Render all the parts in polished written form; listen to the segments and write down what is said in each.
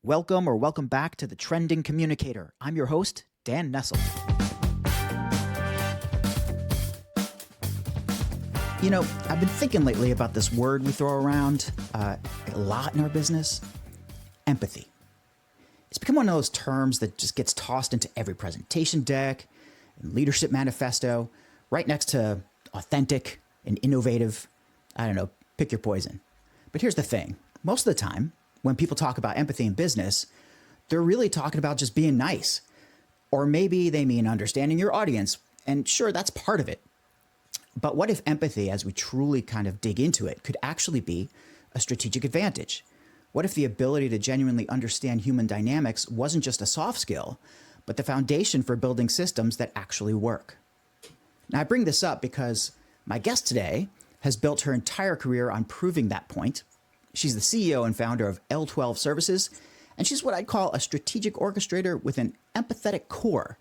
Welcome back to the Trending Communicator. I'm your host, Dan Nessel. You know, I've been thinking lately about this word we throw around a lot in our business, empathy. It's become one of those terms that just gets tossed into every presentation deck and leadership manifesto, right next to authentic and innovative. I don't know, pick your poison. But here's the thing. Most of the time, when people talk about empathy in business, they're really talking about just being nice. Or maybe they mean understanding your audience. And sure, that's part of it. But what if empathy, as we truly kind of dig into it, could actually be a strategic advantage? What if the ability to genuinely understand human dynamics wasn't just a soft skill, but the foundation for building systems that actually work? Now, I bring this up because my guest today has built her entire career on proving that point. She's the CEO and founder of L12 Services, and she's what I'd call a strategic orchestrator with an empathetic core.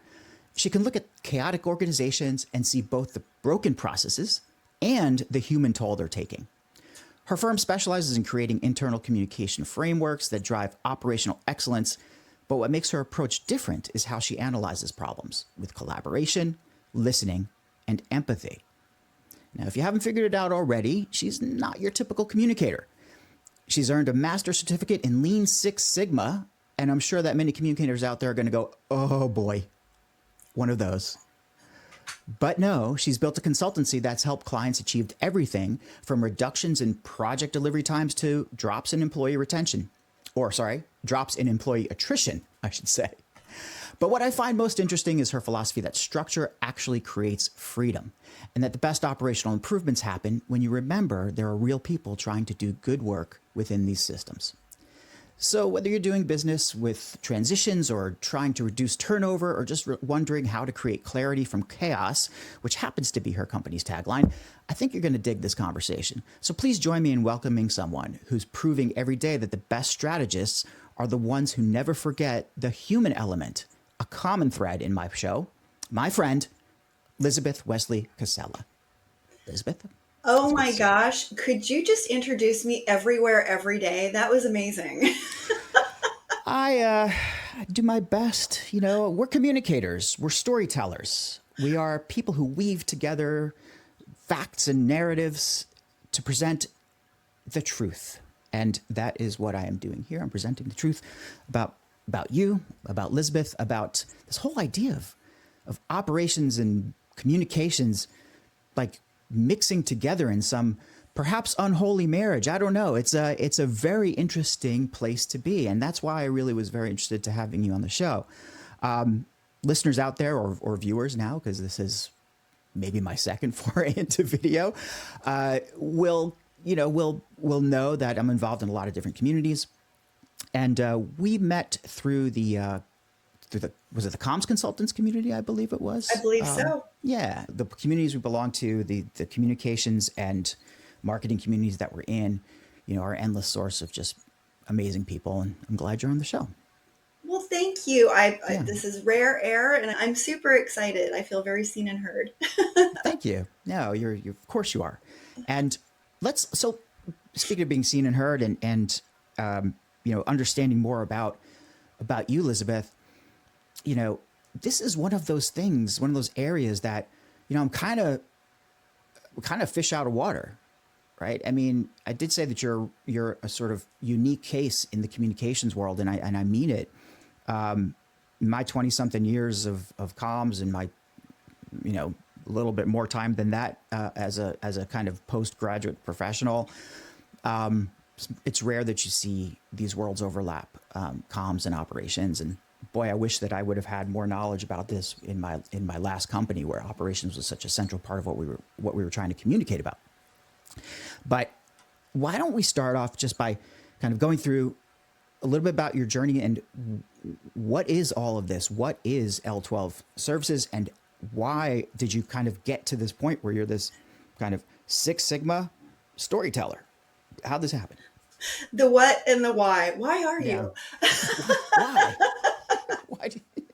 She can look at chaotic organizations and see both the broken processes and the human toll they're taking. Her firm specializes in creating internal communication frameworks that drive operational excellence, but what makes her approach different is how she analyzes problems with collaboration, listening, and empathy. Now, if you haven't figured it out already, she's not your typical communicator. She's earned a master's certificate in Lean Six Sigma, and I'm sure that many communicators out there are going to go, oh boy, one of those. But no, she's built a consultancy that's helped clients achieve everything from reductions in project delivery times to drops in employee retention. Drops in employee attrition, I should say. But what I find most interesting is her philosophy that structure actually creates freedom, and that the best operational improvements happen when you remember there are real people trying to do good work within these systems. So whether you're doing business with transitions or trying to reduce turnover or just wondering how to create clarity from chaos, which happens to be her company's tagline, I think you're going to dig this conversation. So please join me in welcoming someone who's proving every day that the best strategists are the ones who never forget the human element, a common thread in my show, my friend, Lizabeth Wesely-Casella. Elizabeth? Oh my gosh. Could you just introduce me everywhere, every day? That was amazing. I do my best. You know, we're communicators. We're storytellers. We are people who weave together facts and narratives to present the truth. And that is what I am doing here. I'm presenting the truth about you, about Lizabeth, about this whole idea of operations and communications, like mixing together in some perhaps unholy marriage. I don't know. It's a very interesting place to be. And that's why I really was very interested to having you on the show. Listeners out there or viewers now, because this is maybe my second foray into video, will know that I'm involved in a lot of different communities. And we met through the was it the comms consultants community? I believe it was. I believe so. Yeah, the communities we belong to, the communications and marketing communities that we're in, are an endless source of just amazing people. And I'm glad you're on the show. Well, thank you. This is rare air, and I'm super excited. I feel very seen and heard. Thank you. No, you're of course you are. And so speaking of being seen and heard and understanding more about you, Lizabeth, this is one of those things, one of those areas that, I'm kind of fish out of water, right? I mean, I did say that you're a sort of unique case in the communications world, and I mean it. My 20-something years of comms and my, a little bit more time than that as a kind of postgraduate professional, it's rare that you see these worlds overlap, comms and operations. And boy, I wish that I would have had more knowledge about this in my last company, where operations was such a central part of what we were trying to communicate about. But why don't we start off just by kind of going through a little bit about your journey and what is all of this? What is L12 Services, and why did you kind of get to this point where you're this kind of Six Sigma storyteller? How'd this happen? The what and the why. Why are you? Why? Why do you...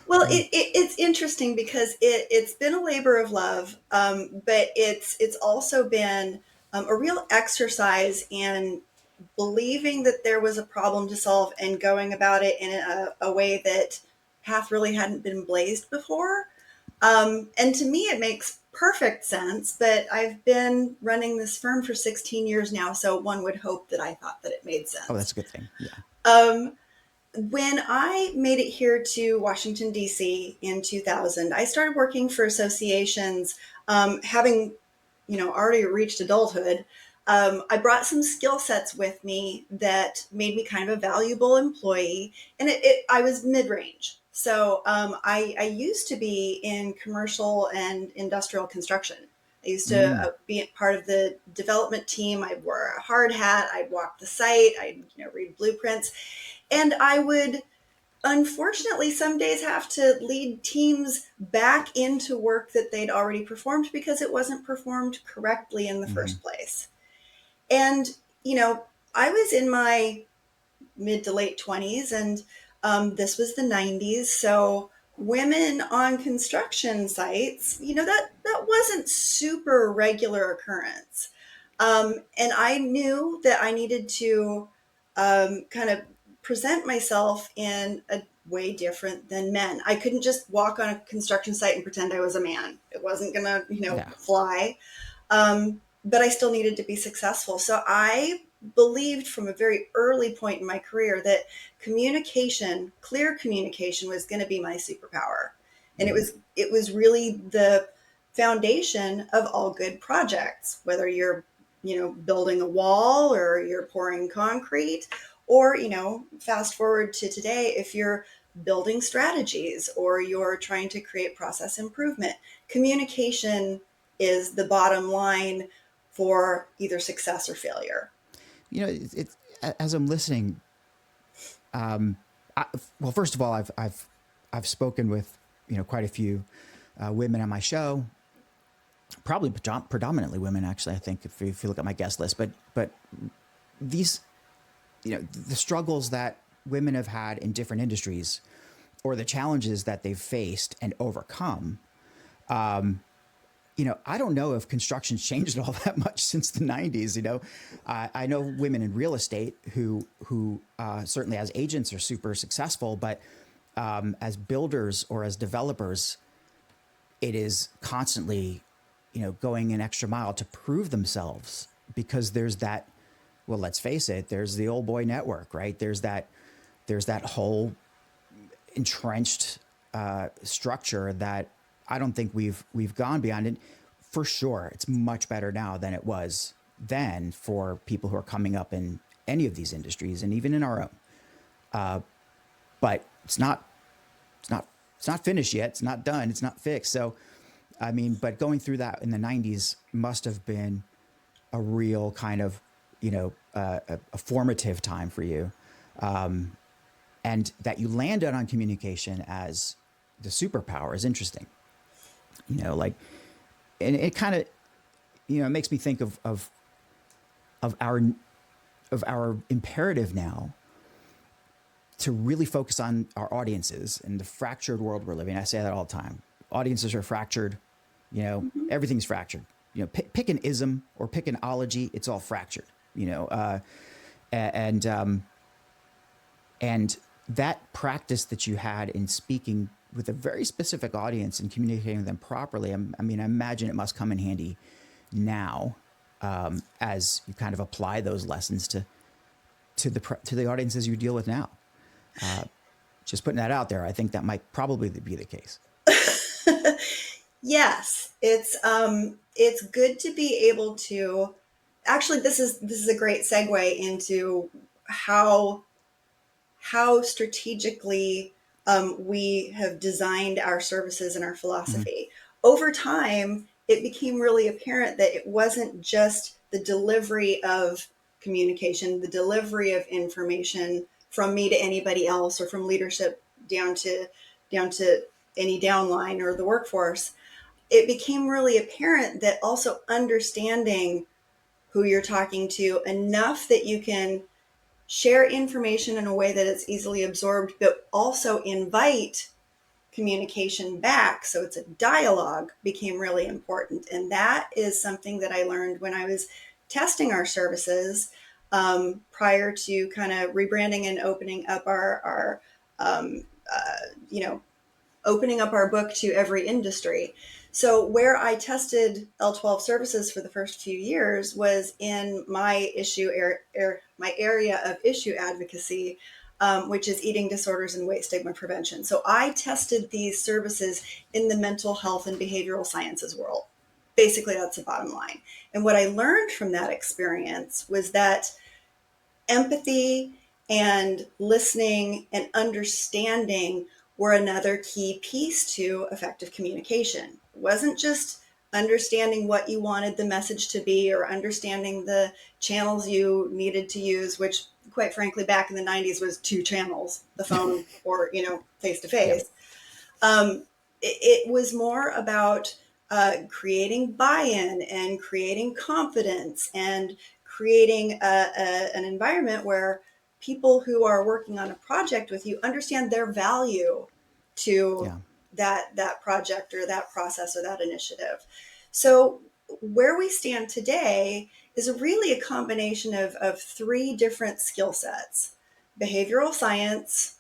Well, it's interesting because it's been a labor of love, but it's also been a real exercise in believing that there was a problem to solve and going about it in a way that path really hadn't been blazed before. And to me, it makes perfect sense, but I've been running this firm for 16 years now, so one would hope that I thought that it made Oh, that's sense. a good thing. Yeah. Um, when I made it here to Washington, D.C. in 2000, I started working for associations, having, already reached adulthood. I brought some skill sets with me that made me kind of a valuable employee, and I was mid-range. So I used to be in commercial and industrial construction. I used to Mm, be part of the development team. I wore a hard hat. I'd walk the site. I'd read blueprints, and I would unfortunately some days have to lead teams back into work that they'd already performed because it wasn't performed correctly in the hmm. first place. And, you know, I was in my mid to late 20s, and this was the 90s. So women on construction sites, that wasn't super regular occurrence. And I knew that I needed to kind of present myself in a way different than men. I couldn't just walk on a construction site and pretend I was a man. It wasn't gonna, Yeah. fly. But I still needed to be successful. So I believed from a very early point in my career that clear communication was going to be my superpower. And it Hmm. was it was really the foundation of all good projects, whether you're, building a wall or you're pouring concrete, or, fast forward to today, if you're building strategies or you're trying to create process improvement, communication is the bottom line for either success or failure. It's as I'm listening. I, well, first of all, I've spoken with quite a few women on my show, probably predominantly women, actually. I think if you look at my guest list, but these the struggles that women have had in different industries or the challenges that they've faced and overcome. I don't know if construction's changed all that much since the 90s. I know women in real estate who certainly as agents are super successful, but as builders or as developers, it is constantly, going an extra mile to prove themselves because there's that. Well, let's face it. There's the old boy network, right? There's that whole entrenched structure that I don't think we've gone beyond it. For sure, it's much better now than it was then for people who are coming up in any of these industries and even in our own. But it's not finished yet. It's not done. It's not fixed. So, I mean, but going through that in the '90s must have been a real kind of a formative time for you, and that you landed on communication as the superpower is interesting. Like, and it kind of it makes me think of our of our imperative now to really focus on our audiences in the fractured world we're living in. I say that all the time. Audiences are fractured. Mm-hmm. Everything's fractured. Pick an ism or pick an ology. It's all fractured. And and that practice that you had in speaking with a very specific audience and communicating with them properly, I mean, I imagine it must come in handy now, as you kind of apply those lessons to the audiences you deal with now. Just putting that out there, I think that might probably be the case. Yes, it's good to be able to. Actually, this is a great segue into how how strategically we have designed our services and our Mm-hmm. philosophy. Over time, it became really apparent that it wasn't just the delivery of communication, the delivery of information from me to anybody else or from leadership down to any downline or the workforce. It became really apparent that also understanding who you're talking to enough that you can share information in a way that it's easily absorbed, but also invite communication back. So it's a dialogue became really important. And that is something that I learned when I was testing our services. prior to kind of rebranding and opening up our you know, opening up our book to every industry. So where I tested L12 services for the first few years was in my my area of issue advocacy, which is eating disorders and weight stigma prevention. So I tested these services in the mental health and behavioral sciences world. Basically, that's the bottom line. And what I learned from that experience was that empathy and listening and understanding were another key piece to effective communication. It wasn't just understanding what you wanted the message to be or understanding the channels you needed to use, which quite frankly back in the 90s was two channels, the phone or, face to Yep. face. It was more about creating buy-in and creating confidence and creating an environment where people who are working on a project with you understand their value to Yeah. that project or that process or that initiative. So where we stand today is really a combination of three different skill sets: behavioral science,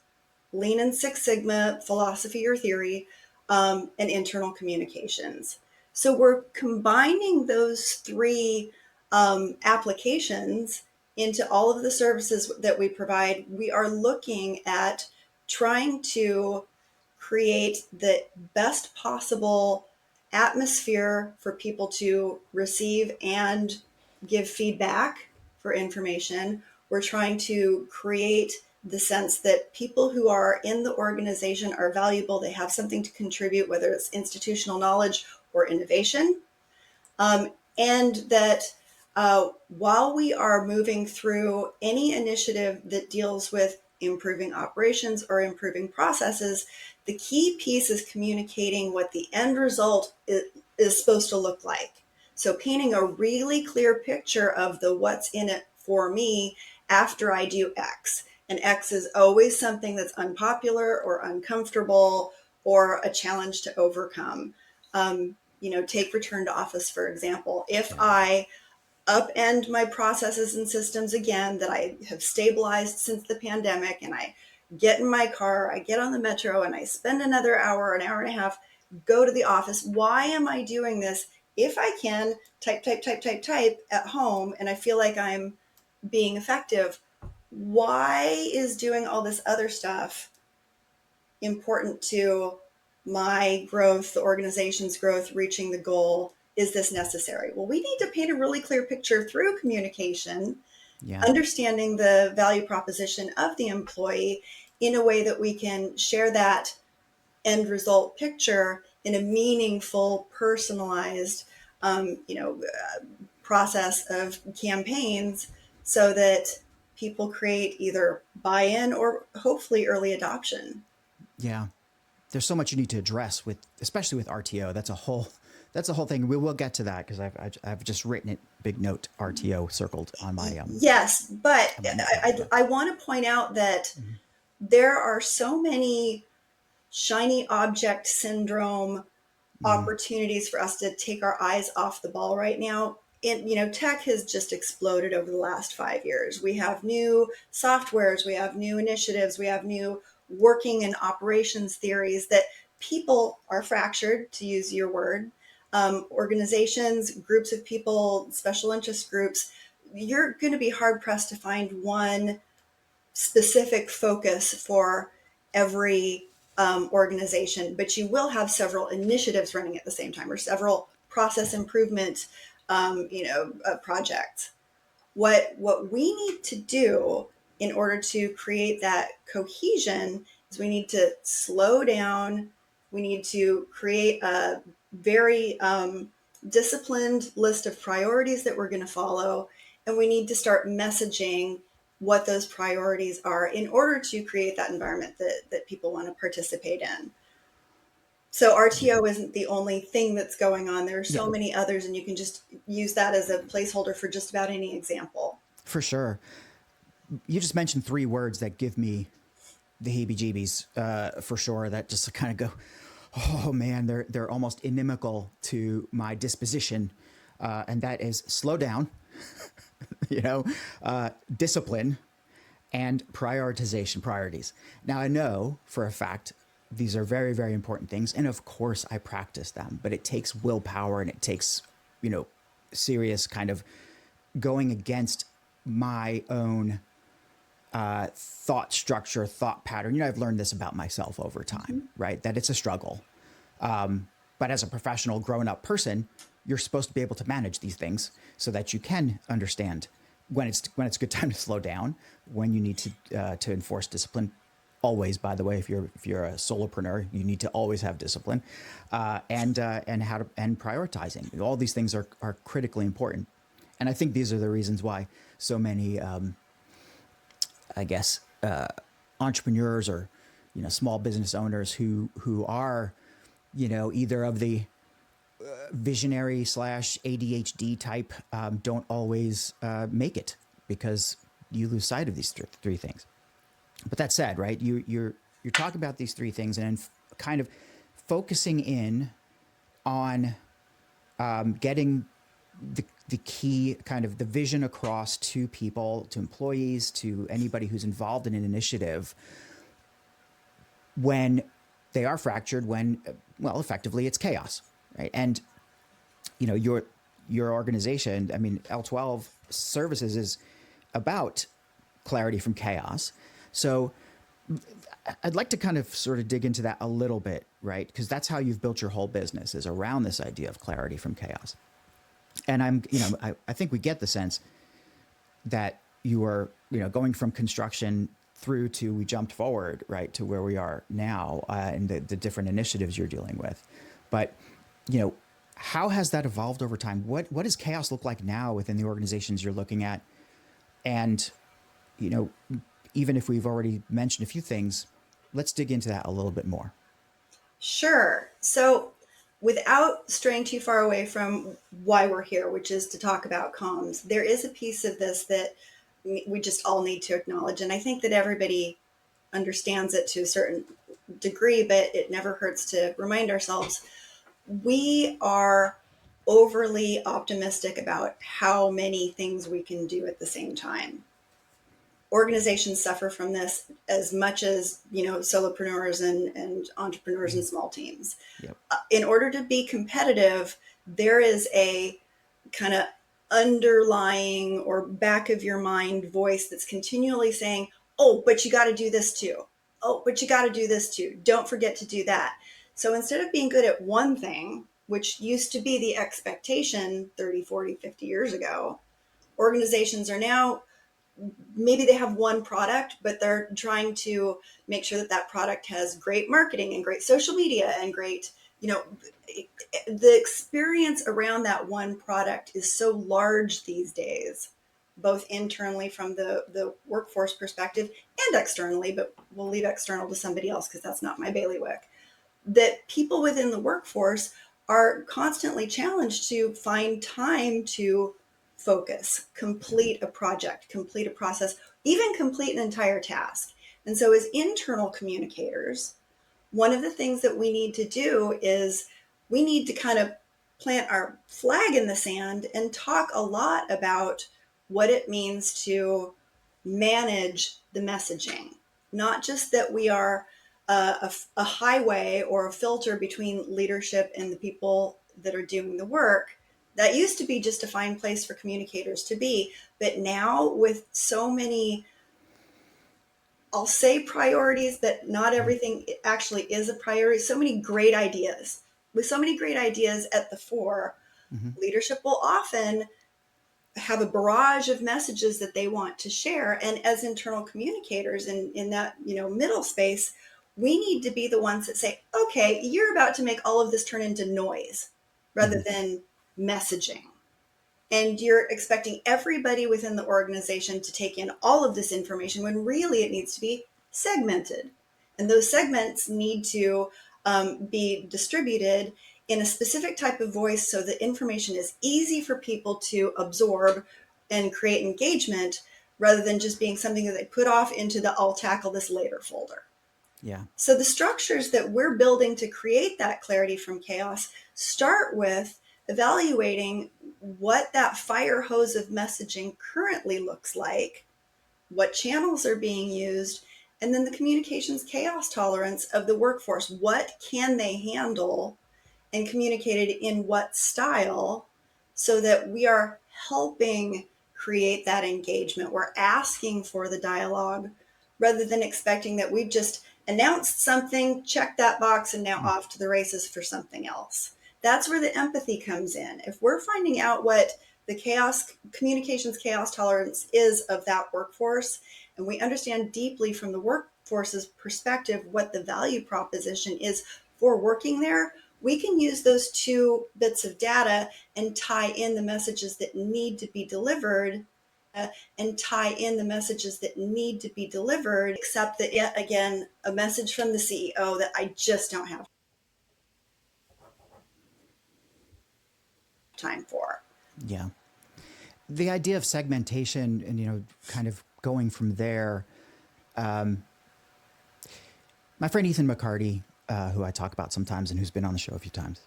Lean and Six Sigma, philosophy or theory, and internal communications. So we're combining those three applications into all of the services that we provide. We are looking at trying to create the best possible atmosphere for people to receive and give feedback for information. We're trying to create the sense that people who are in the organization are valuable, they have something to contribute, whether it's institutional knowledge or innovation. And that while we are moving through any initiative that deals with improving operations or improving processes, the key piece is communicating what the end result is supposed to look like. So painting a really clear picture of the what's in it for me after I do X. And X is always something that's unpopular or uncomfortable or a challenge to overcome. Take return to office, for example. If Yeah. I upend my processes and systems again that I have stabilized since the pandemic, and I get in my car, I get on the metro, and I spend another hour, an hour and a half, go to the office. Why am I doing this? If I can type at home and I feel like I'm being effective, why is doing all this other stuff important to my growth, the organization's growth, reaching the goal? Is this necessary? Well, we need to paint a really clear picture through communication, Yeah. understanding the value proposition of the employee in a way that we can share that end result picture in a meaningful, personalized, um, you know, process of campaigns so that people create either buy-in or hopefully early adoption. Yeah. There's so much you need to address with, especially with RTO. That's a whole thing. We will get to that because I've just written it big note RTO circled Yes, but on my notepad. Yeah. I want to point out that Mm-hmm. there are so many shiny object syndrome Mm-hmm. opportunities for us to take our eyes off the ball right now. Tech has just exploded over the last 5 years. We have new softwares, we have new initiatives, we have new working and operations theories that people are fractured, to use your word. Organizations, groups of people, special interest groups, you're going to be hard pressed to find one specific focus for every organization, but you will have several initiatives running at the same time or several process improvement, projects. What we need to do in order to create that cohesion is we need to slow down. We need to create a very disciplined list of priorities that we're going to follow, and we need to start messaging what those priorities are in order to create that environment that people want to participate in. So Yeah. RTO isn't the only thing that's going on. There are Yeah. so many others, and you can just use that as a placeholder for just about any example. For sure. You just mentioned three words that give me the heebie-jeebies, for sure. That just kind of go, oh man, they're almost inimical to my disposition, and that is slow down you know, discipline and prioritization, priorities. Now, I know for a fact these are very, very important things. And of course, I practice them, but it takes willpower and it takes, you know, serious kind of going against my own thought structure, thought pattern. You know, I've learned this about myself over time, Mhm. right? That it's a struggle. But as a professional, grown up person, you're supposed to be able to manage these things so that you can understand when it's a good time to slow down, when you need to enforce discipline. Always, by the way, if you're a solopreneur, you need to always have discipline, and how to and prioritizing. All these things are critically important, and I think these are the reasons why so many, I guess, entrepreneurs or small business owners who are either of the visionary slash ADHD type don't always make it because you lose sight of these three things. But that said, right, you're talking about these three things and kind of focusing in on getting the key kind of the vision across to people, to employees, to anybody who's involved in an initiative when they are fractured, when well, effectively it's chaos, right? And your organization, I mean, L12 Services is about clarity from chaos. So I'd like to kind of sort of dig into that a little bit, right? Because that's how you've built your whole business, is around this idea of clarity from chaos. And I think we get the sense that you are, going from construction through to we jumped forward, right, to where we are now, and the different initiatives you're dealing with. But, you know, how has that evolved over time? What does chaos look like now within the organizations you're looking at? And, you know, even if we've already mentioned a few things, let's dig into that a little bit more. Sure. So, without straying too far away from why we're here, which is to talk about comms, there is a piece of this that we just all need to acknowledge. And I think that everybody understands it to a certain degree, but it never hurts to remind ourselves we are overly optimistic about how many things we can do at the same time. Organizations suffer from this as much as solopreneurs and entrepreneurs Mm-hmm. and small teams. Yep. In order to be competitive, there is a kind of underlying or back of your mind voice that's continually saying, oh, but you got to do this too. Oh, but you got to do this too. Don't forget to do that. So instead of being good at one thing, which used to be the expectation 30, 40, 50 years ago, organizations are now, maybe they have one product, but they're trying to make sure that that product has great marketing and great social media and great, you know, the experience around that one product is so large these days, both internally from the workforce perspective and externally, but we'll leave external to somebody else because that's not my bailiwick, that people within the workforce are constantly challenged to find time to focus, Yep. complete a project, complete a process, even complete an entire task. And so, as internal communicators, one of the things that we need to do is we need to kind of plant our flag in the sand and talk a lot about what it means to manage the messaging. Not just that we are a highway or a filter between leadership and the people that are doing the work. That used to be just a fine place for communicators to be. But now, with so many, I'll say priorities, but not Mm-hmm. everything actually is a priority. So many great ideas. With so many great ideas at the fore, Mm-hmm. leadership will often have a barrage of messages that they want to share. And as internal communicators in that middle space, we need to be the ones that say, okay, you're about to make all of this turn into noise rather Mm-hmm. than messaging, and you're expecting everybody within the organization to take in all of this information when really it needs to be segmented. And those segments need to be distributed in a specific type of voice so the information is easy for people to absorb and create engagement rather than just being something that they put off into the I'll tackle this later folder. Yeah. So the structures that we're building to create that clarity from chaos start with evaluating what that fire hose of messaging currently looks like, what channels are being used, and then the communications chaos tolerance of the workforce. What can they handle and communicate it in what style, so that we are helping create that engagement. We're asking for the dialogue rather than expecting that we've just announced something, checked that box, and now off to the races for something else. That's where the empathy comes in. If we're finding out what the communications chaos tolerance is of that workforce, and we understand deeply from the workforce's perspective what the value proposition is for working there, we can use those two bits of data and tie in the messages that need to be delivered except that yet again, a message from the CEO that I just don't have time for. Yeah. The idea of segmentation and, kind of going from there. My friend Ethan McCarty, who I talk about sometimes and who's been on the show a few times,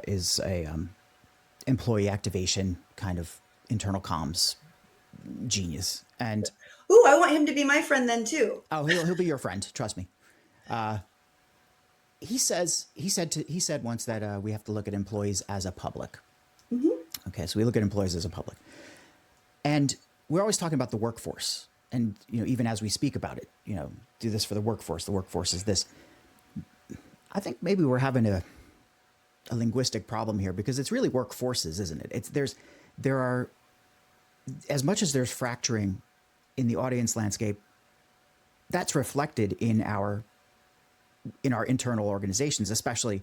is a employee activation kind of internal comms genius. And ooh, I want him to be my friend then too. oh, he'll be your friend. Trust me. He said once that we have to look at employees as a public. Mm-hmm. Okay, so we look at employees as a public, and we're always talking about the workforce. And even as we speak about it, do this for the workforce. The workforce is this. I think maybe we're having a linguistic problem here, because it's really workforces, isn't it? There are, as much as there's fracturing in the audience landscape, that's reflected in our internal organizations, especially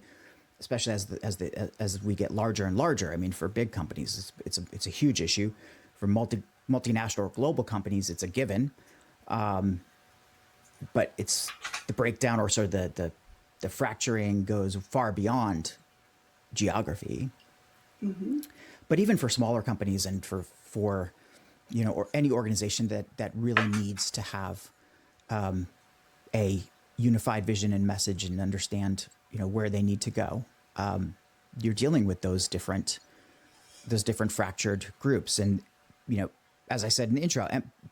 as we get larger and larger. I mean, for big companies, it's a huge issue. For multinational or global companies, it's a given. But it's the breakdown, or sort of the fracturing goes far beyond geography. Mm-hmm. But even for smaller companies, and for or any organization that really needs to have a unified vision and message and understand where they need to go, you're dealing with those different fractured groups. And as I said in the intro,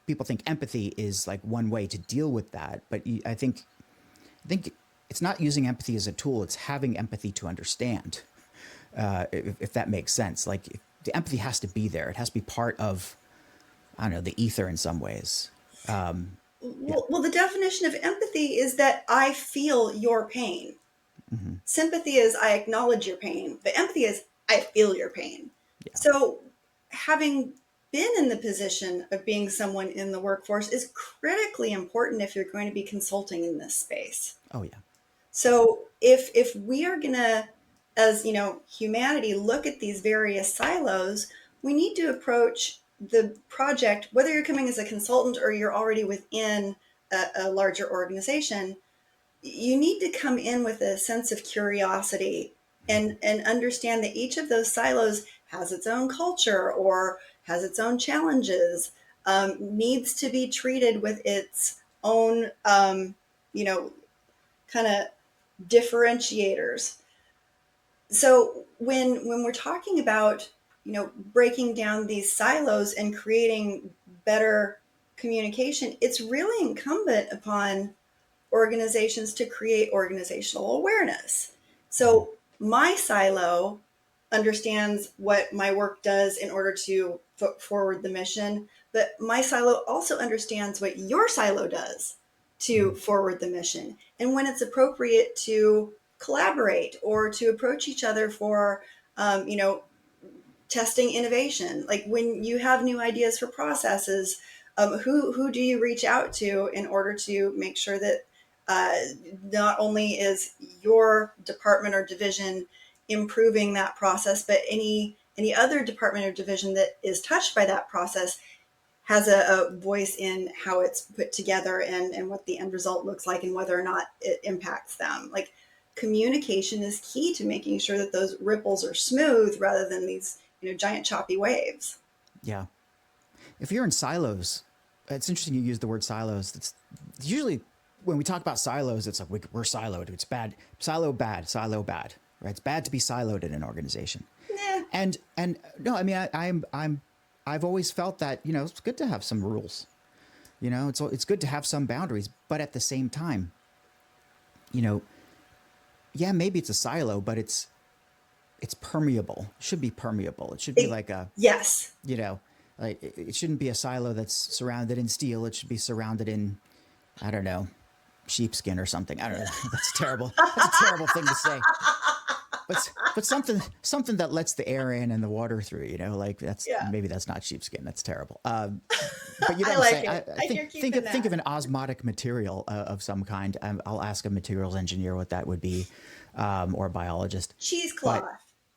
people think empathy is like one way to deal with that, but I think it's not using empathy as a tool. It's having empathy to understand, if that makes sense. Like, the empathy has to be there. It has to be part of, I don't know, the ether in some ways. Well, the definition of empathy is that I feel your pain. Mm-hmm. Sympathy is I acknowledge your pain, but empathy is I feel your pain. Yeah. So having been in the position of being someone in the workforce is critically important if you're going to be consulting in this space. Oh, yeah. So if we are going to, as humanity, look at these various silos, we need to approach the project, whether you're coming as a consultant or you're already within a larger organization, you need to come in with a sense of curiosity and understand that each of those silos has its own culture or has its own challenges, needs to be treated with its own, kind of differentiators. So when we're talking about, breaking down these silos and creating better communication, it's really incumbent upon organizations to create organizational awareness. So my silo understands what my work does in order to put forward the mission, but my silo also understands what your silo does to forward the mission, and when it's appropriate to collaborate or to approach each other for, testing innovation. Like when you have new ideas for processes, who do you reach out to in order to make sure that not only is your department or division improving that process, but any other department or division that is touched by that process has a voice in how it's put together and what the end result looks like and whether or not it impacts them. Like, communication is key to making sure that those ripples are smooth rather than these giant choppy waves. Yeah. If you're in silos, it's interesting you use the word silos. It's usually, when we talk about silos, it's like we're siloed. It's bad. Silo bad. Right? It's bad to be siloed in an organization. Nah, And no, I mean, I've always felt that, it's good to have some rules. It's good to have some boundaries, but at the same time, you know, yeah, maybe it's a silo, but it's permeable. It should be permeable. It should be like a, Yes. you know, like it shouldn't be a silo that's surrounded in steel. It should be surrounded in, I don't know, sheepskin or something. I don't know. That's terrible. That's a terrible thing to say. But something that lets the air in and the water through. Like Yeah. maybe that's not sheepskin. That's terrible. But you know I what I'm like saying. I it. You're think keeping think of that. an osmotic material of some kind. I'll ask a materials engineer what that would be, or a biologist. But Cheesecloth.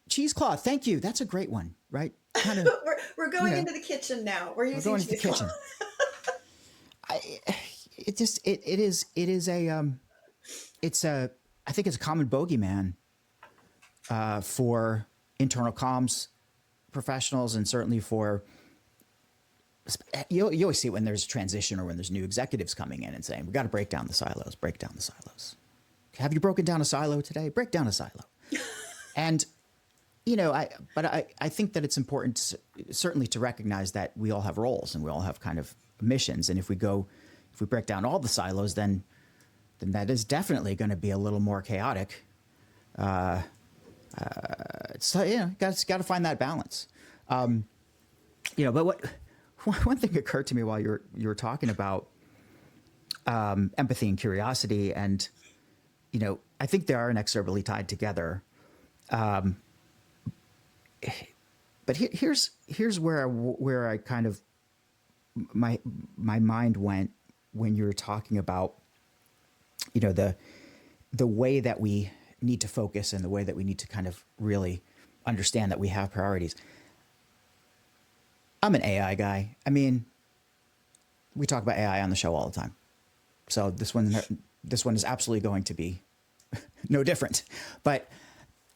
cheesecloth. Thank you. That's a great one. Right. Kind of. We're going into the kitchen now. We're We're using going to the cheesecloth. kitchen. I, it is it's a I think it's a common bogeyman for internal comms professionals, and certainly for you always see it when there's transition or when there's new executives coming in and saying, we got to break down the silos, break down the silos. Have you broken down a silo today? Break down a silo. And I think that it's important certainly to recognize that we all have roles and we all have kind of missions, and if we break down all the silos, then that is definitely going to be a little more chaotic. So got to find that balance. But one thing occurred to me while you were talking about empathy and curiosity, and I think they are inexorably tied together. But here's where I kind of my mind went when you were talking about the way that we need to focus and the way that we need to kind of really understand that we have priorities. I'm an AI guy. I mean, we talk about AI on the show all the time. So this one is absolutely going to be no different. But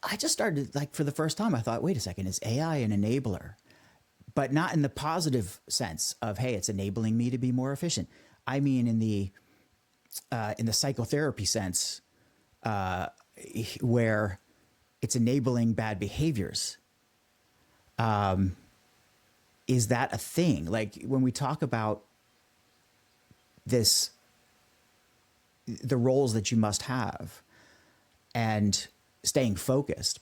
I just started, like, for the first time, I thought, wait a second, is AI an enabler? But not in the positive sense of, hey, it's enabling me to be more efficient. I mean, in the psychotherapy sense, where it's enabling bad behaviors. Is that a thing? Like, when we talk about this, the roles that you must have and staying focused,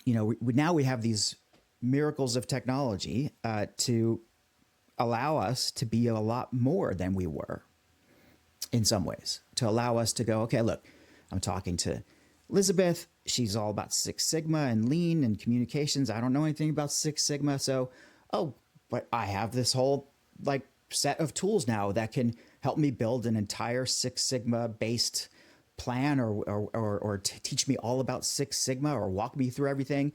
now we have these miracles of technology to allow us to be a lot more than we were in some ways, to allow us to go, okay, look, I'm talking to Lizabeth. She's all about Six Sigma and lean and communications. I don't know anything about Six Sigma. So, but I have this whole set of tools now that can help me build an entire Six Sigma based plan, or teach me all about Six Sigma, or walk me through everything.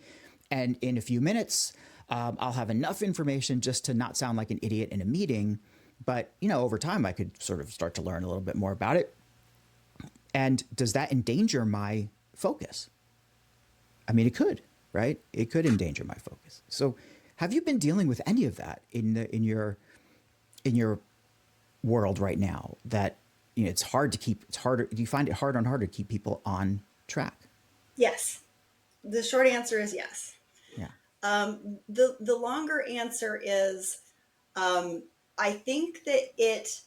And in a few minutes, I'll have enough information just to not sound like an idiot in a meeting. But, over time, I could sort of start to learn a little bit more about it. And does that endanger my focus? I mean, it could, right? It could endanger my focus. So have you been dealing with any of that in your world right now, that it's harder, do you find it harder and harder to keep people on track? Yes. The short answer is yes. Yeah. The longer answer is, I think that it,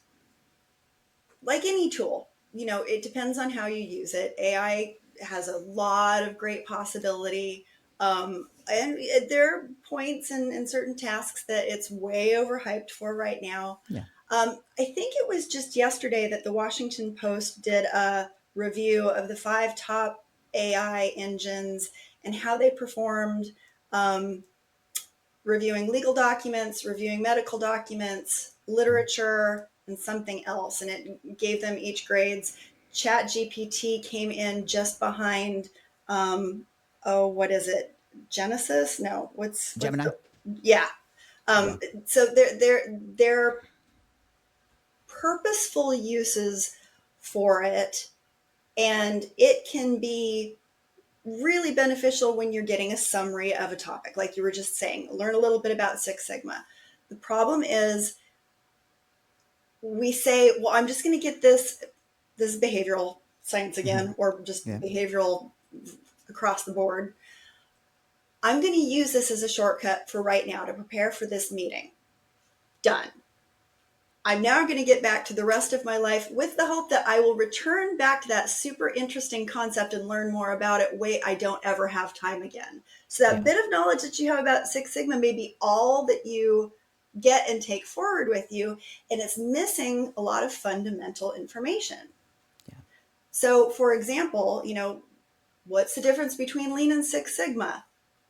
like any tool, it depends on how you use it. AI has a lot of great possibility. And there are points in certain tasks that it's way overhyped for right now. Yeah. I think it was just yesterday that the Washington Post did a review of the 5 top AI engines and how they performed, reviewing legal documents, reviewing medical documents, literature, and something else. And it gave them each grades. ChatGPT came in just behind, what is it? Genesis? No, what's Gemini? yeah. Yeah. So they're purposeful uses for it, and it can be really beneficial when you're getting a summary of a topic, like you were just saying. Learn a little bit about Six Sigma. The problem is, we say, well, I'm just going to get this is behavioral science Mm-hmm. again, or just Yeah. behavioral across the board. I'm going to use this as a shortcut for right now to prepare for this meeting. Done. I'm now going to get back to the rest of my life with the hope that I will return back to that super interesting concept and learn more about it. Wait, I don't ever have time again. So that Yeah. bit of knowledge that you have about Six Sigma may be all that you get and take forward with you, and it's missing a lot of fundamental information. Yeah. So, for example, what's the difference between Lean and Six Sigma?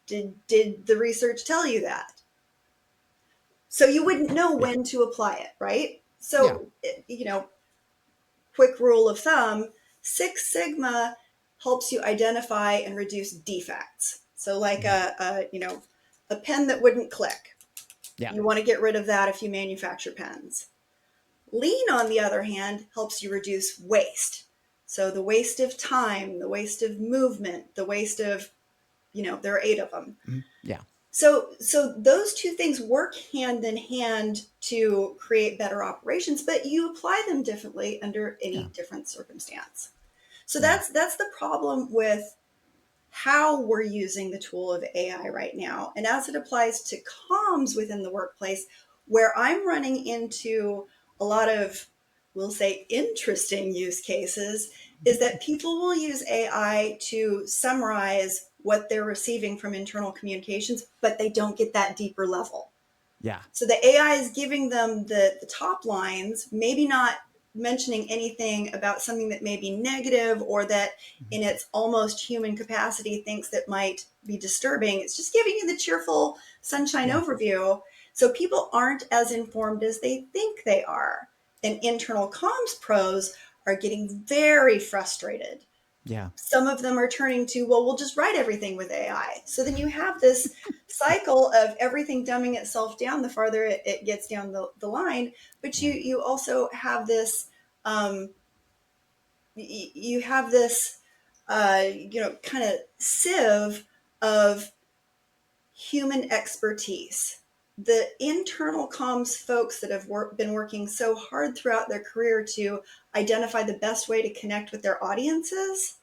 Did the research tell you that? So you wouldn't know Yeah. when to apply it, right? Yeah. So, quick rule of thumb, Six Sigma helps you identify and reduce defects. So like Mhm. a pen that wouldn't click. Yeah. You want to get rid of that if you manufacture pens. Lean, on the other hand, helps you reduce waste. So the waste of time, the waste of movement, the waste of, there are 8 of them. Mhm. Yeah. So those two things work hand in hand to create better operations, but you apply them differently under Yeah. any different circumstance. So Yeah. that's the problem with how we're using the tool of AI right now. And as it applies to comms within the workplace, where I'm running into a lot of, we'll say, interesting use cases, is that people will use AI to summarize what they're receiving from internal communications, but they don't get that deeper level. Yeah. So the AI is giving them the top lines, maybe not mentioning anything about something that may be negative or that Mhm. in its almost human capacity thinks that might be disturbing. It's just giving you the cheerful sunshine Yeah. overview. So people aren't as informed as they think they are. And internal comms pros are getting very frustrated. Yeah. Some of them are turning to, well, we'll just write everything with AI. So then you have this cycle of everything dumbing itself down the farther it gets down the line. But Yeah. you also have this, you have this, kind of sieve of human expertise. The internal comms folks that have been working so hard throughout their career to identify the best way to connect with their audiences,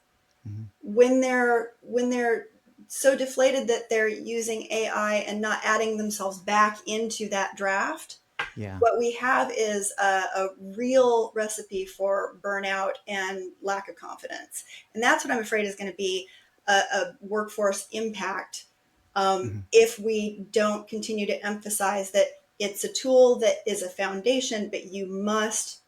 Mhm. when they're so deflated that they're using AI and not adding themselves back into that draft, Yeah. what we have is a real recipe for burnout and lack of confidence. And that's what I'm afraid is going to be a workforce impact Mhm. if we don't continue to emphasize that it's a tool that is a foundation, but you must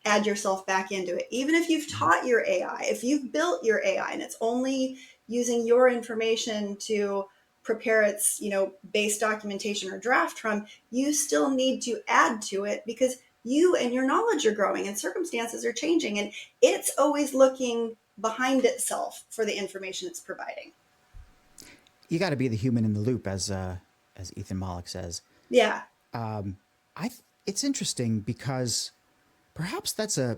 add yourself back into it. Even if you've Mhm. taught your AI, if you've built your AI and it's only using your information to prepare its, base documentation or draft from, you still need to add to it because you and your knowledge are growing and circumstances are changing and it's always looking behind itself for the information it's providing. You got to be the human in the loop, as Ethan Mollick says. Yeah. It's interesting because perhaps that's a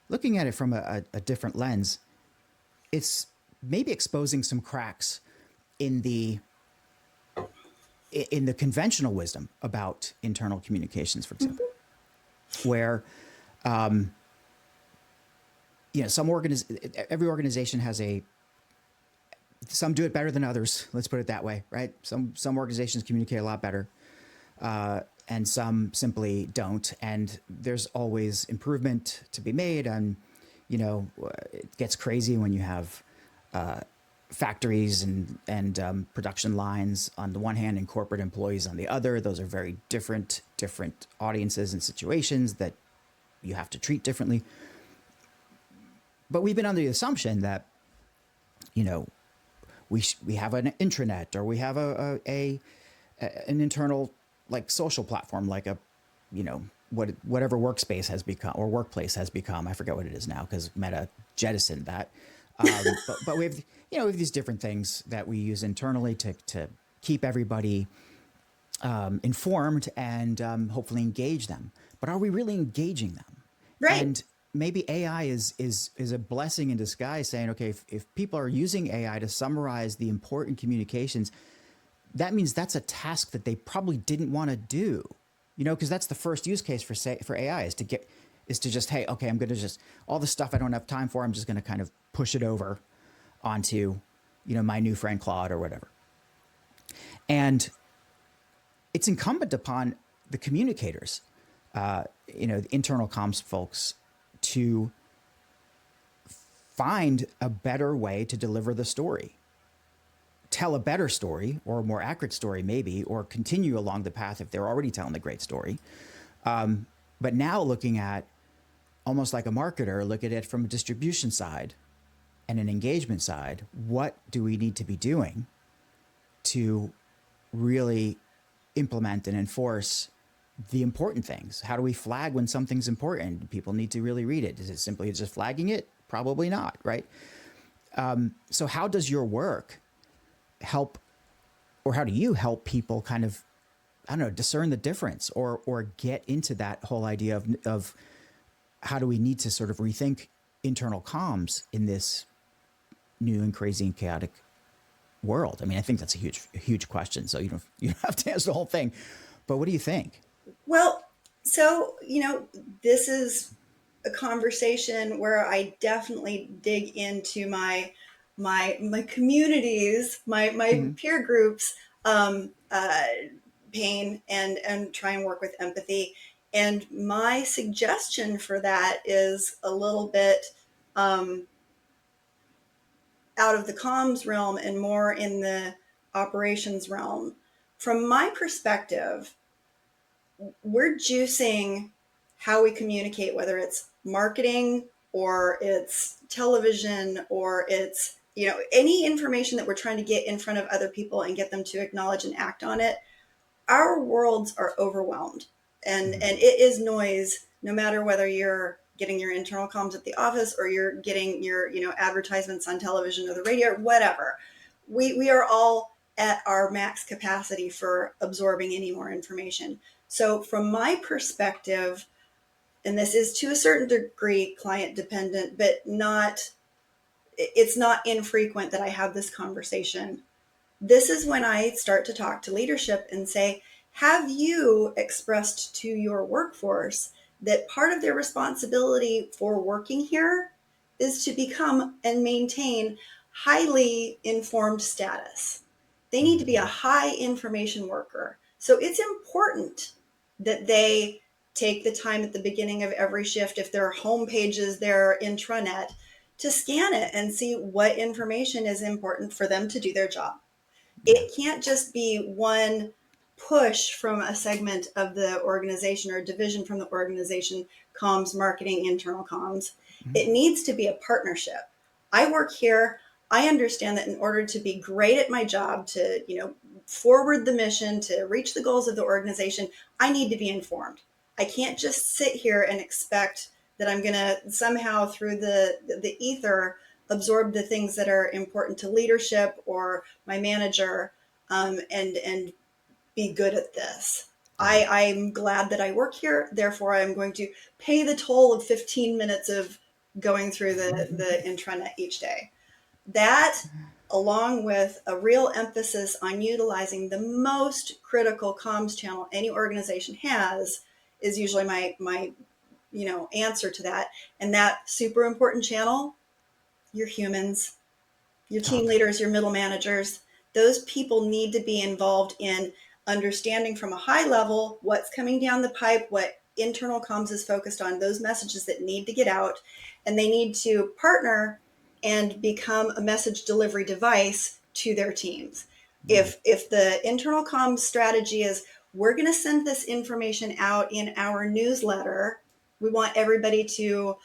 looking at it from a different lens. It's maybe exposing some cracks in the conventional wisdom about internal communications, for example, where every organization has some do it better than others. Let's put it that way, right? Some organizations communicate a lot better, and some simply don't. And there's always improvement to be made. And it gets crazy when you have factories and production lines on the one hand and corporate employees on the other. Those are very different audiences and situations that you have to treat differently. But we've been under the assumption that you know we have an intranet or we have an internal like social platform like a whatever workspace has become or workplace has become. I forget what it is now because Meta jettisoned that. But we have these different things that we use internally to keep everybody informed and hopefully engage them. But are we really engaging them? Right. And maybe AI is a blessing in disguise, saying, okay, if people are using AI to summarize the important communications, that means that's a task that they probably didn't want to do. Because that's the first use case for AI is to just, hey, okay, I'm going to just all the stuff I don't have time for, I'm just going to kind of push it over onto my new friend Claude or whatever. And it's incumbent upon the communicators, the internal comms folks, to find a better way to deliver the story, tell a better story or a more accurate story, maybe, or continue along the path if they're already telling a great story. But now looking at almost like a marketer, look at it from a distribution side and an engagement side. What do we need to be doing to really implement and enforce the important things? How do we flag when something's important? People need to really read it. Is it simply just flagging it? Probably not, right? So how does your work help, or how do you help people kind of, I don't know, discern the difference or get into that whole idea of how do we need to sort of rethink internal comms in this new and crazy and chaotic world? I mean, I think that's a huge question. So you don't have to answer the whole thing, but what do you think? Well, so, this is a conversation where I definitely dig into my communities, my Mm-hmm. peer groups, pain, and try and work with empathy. And my suggestion for that is a little bit um, out of the comms realm and more in the operations realm. From my perspective, we're juicing how we communicate, whether it's marketing or it's television or it's, any information that we're trying to get in front of other people and get them to acknowledge and act on it. Our worlds are overwhelmed, and Mm-hmm. it is noise, no matter whether you're getting your internal comms at the office or you're getting your, advertisements on television or the radio or whatever. We are all at our max capacity for absorbing any more information. So from my perspective, and this is to a certain degree client dependent, but it's not infrequent that I have this conversation. This is when I start to talk to leadership and say, have you expressed to your workforce that part of their responsibility for working here is to become and maintain highly informed status? They need to be a Mm-hmm. high information worker. So it's important that they take the time at the beginning of every shift, if their homepage is their intranet, to scan it and see what information is important for them to do their job. Yeah. It can't just be one push from a segment of the organization or a division from the organization, comms, marketing, internal comms. Mm-hmm. It needs to be a partnership. I work here. I understand that in order to be great at my job, to, forward the mission, to reach the goals of the organization, I need to be informed. I can't just sit here and expect that I'm going to somehow through the ether absorb the things that are important to leadership or my manager, and be good at this. Yeah. I'm glad that I work here. Therefore, I'm going to pay the toll of 15 minutes of going through the intranet each day. That, along with a real emphasis on utilizing the most critical comms channel any organization has, is usually my answer to that. And that super important channel, your humans, your team Okay. leaders, your middle managers, those people need to be involved in understanding from a high level what's coming down the pipe, what internal comms is focused on, those messages that need to get out, and they need to partner and become a message delivery device to their teams. Yeah. If the internal comms strategy is we're going to send this information out in our newsletter, we want everybody to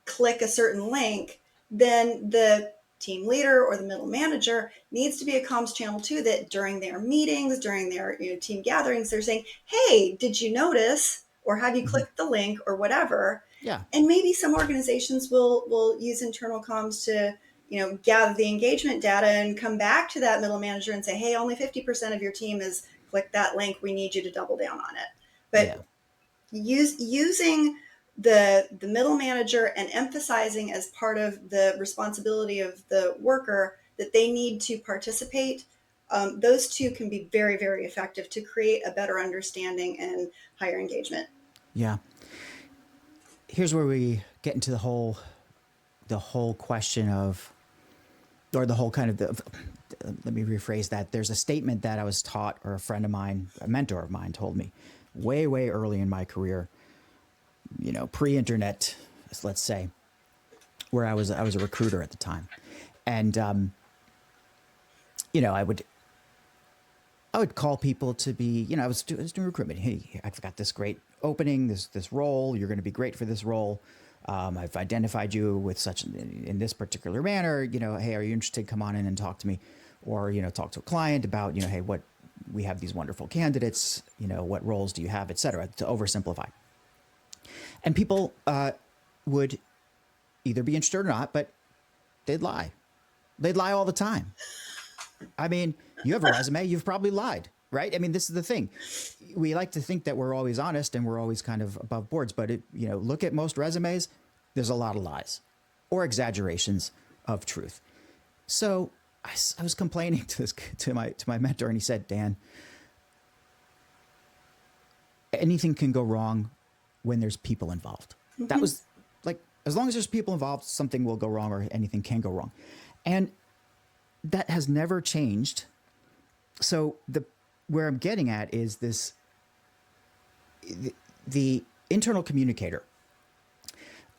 click a certain link, then the team leader or the middle manager needs to be a comms channel too, that during their meetings, during their team gatherings, they're saying, hey, did you notice, or have you Mm-hmm. clicked the link or whatever? Yeah. And maybe some organizations will use internal comms to gather the engagement data and come back to that middle manager and say, hey, only 50% of your team has clicked that link, we need you to double down on it. Yeah. But using the middle manager and emphasizing as part of the responsibility of the worker that they need to participate, those two can be very, very effective to create a better understanding and higher engagement. Yeah. Here's where we get into the whole question of, or the whole kind of let me rephrase that. There's a statement that I was taught, or a friend of mine, a mentor of mine, told me way, way early in my career. Pre-internet, let's say, where I was a recruiter at the time, and I would call people to be, I was doing recruitment. Hey, I've got this great opening, this role. You're going to be great for this role. I've identified you with such in this particular manner. Hey, are you interested? Come on in and talk to me, or talk to a client about, hey, what we have these wonderful candidates. What roles do you have, et cetera. To oversimplify, and people would either be interested or not, but they'd lie. They'd lie all the time. I mean, you have a resume, you've probably lied, right? I mean, this is the thing. We like to think that we're always honest and we're always kind of above boards, but look at most resumes, there's a lot of lies or exaggerations of truth. So I was complaining to my mentor, and he said, Dan, anything can go wrong when there's people involved. Mm-hmm. That was like, as long as there's people involved, something will go wrong or anything can go wrong. And that has never changed. So where I'm getting at is this: the internal communicator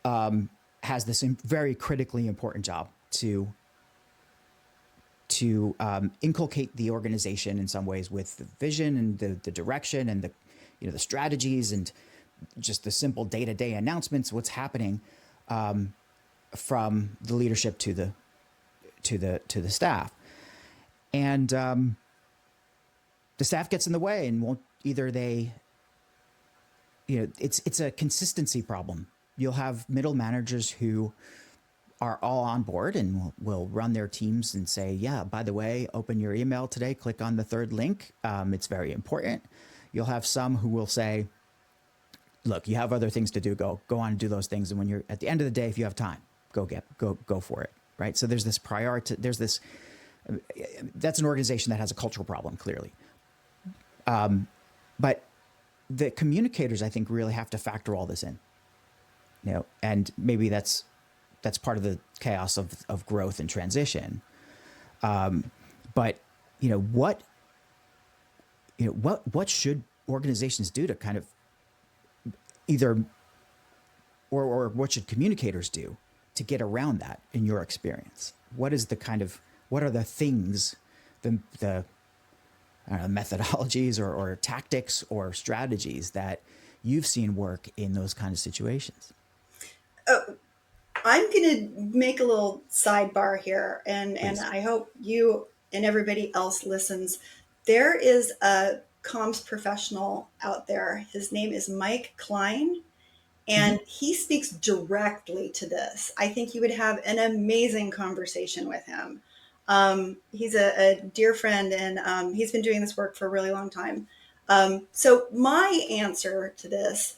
has this very critically important job to inculcate the organization in some ways with the vision and the direction and the strategies and just the simple day-to-day announcements, what's happening from the leadership to the staff. And the staff gets in the way and won't either. It's a consistency problem. You'll have middle managers who are all on board and will run their teams and say, yeah, by the way, open your email today, click on the third link. It's very important. You'll have some who will say, look, you have other things to do. Go on and do those things. And when you're at the end of the day, if you have time, go for it. Right. So there's this that's an organization that has a cultural problem, clearly. But the communicators, I think, really have to factor all this in, and maybe that's part of the chaos of growth and transition. But what should organizations do to kind of either, or what should communicators do to get around that in your experience? What are the things, the methodologies or tactics or strategies that you've seen work in those kind of situations? I'm going to make a little sidebar here, and I hope you and everybody else listens. There is a comms professional out there. His name is Mike Klein, and he speaks directly to this. I think you would have an amazing conversation with him. He's a dear friend, and he's been doing this work for a really long time. So my answer to this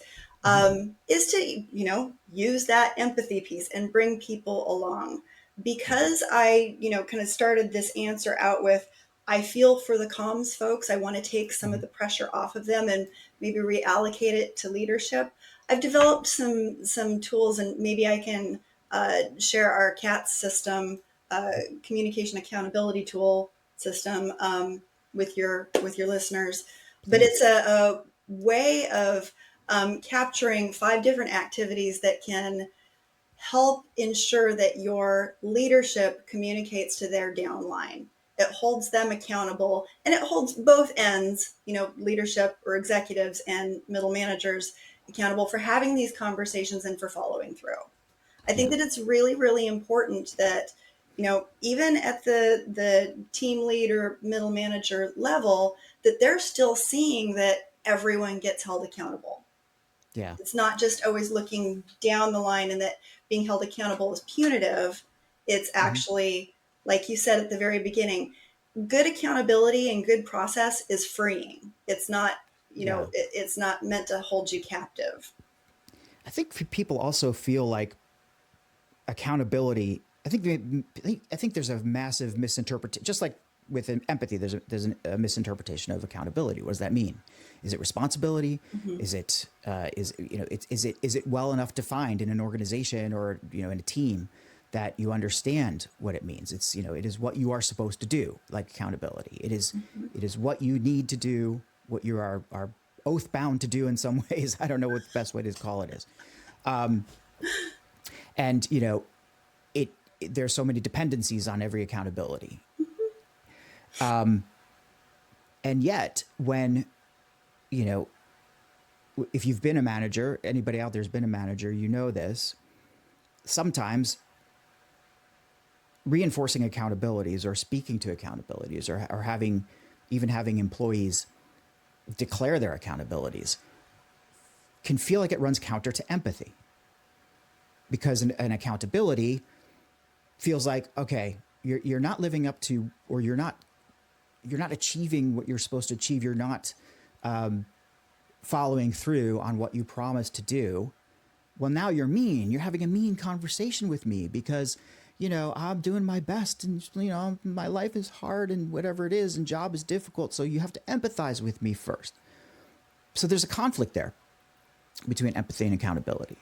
is to, use that empathy piece and bring people along. Because I, kind of started this answer out with, I feel for the comms folks. I want to take some of the pressure off of them and maybe reallocate it to leadership. I've developed some tools, and maybe I can share our CATS system, communication accountability tool system, with your listeners. But it's a way of capturing 5 different activities that can help ensure that your leadership communicates to their downline. It holds them accountable, and it holds both ends, leadership or executives and middle managers accountable for having these conversations and for following through. I think that it's really, really important that, even at the team lead or middle manager level, that they're still seeing that everyone gets held accountable. Yeah. It's not just always looking down the line and that being held accountable is punitive. It's actually, like you said at the very beginning, good accountability and good process is freeing. It's not, it's not meant to hold you captive. I think people also feel like accountability. I think there's a massive misinterpretation, just like with empathy, there's a misinterpretation of accountability. What does that mean? Is it responsibility? Is it well enough defined in an organization or in a team that you understand what it means. It's, it is what you are supposed to do, like accountability. It is what you need to do, what you are oath bound to do in some ways. I don't know what the best way to call it is. And, there's so many dependencies on every accountability. And yet when, if you've been a manager, anybody out there's been a manager, this, sometimes reinforcing accountabilities or speaking to accountabilities or having employees declare their accountabilities can feel like it runs counter to empathy, because an accountability feels like, okay, you're not living up to, or you're not achieving what you're supposed to achieve. You're not following through on what you promised to do. Well, now you're mean. You're having a mean conversation with me because, I'm doing my best, and, my life is hard and whatever it is, and job is difficult. So you have to empathize with me first. So there's a conflict there between empathy and accountability.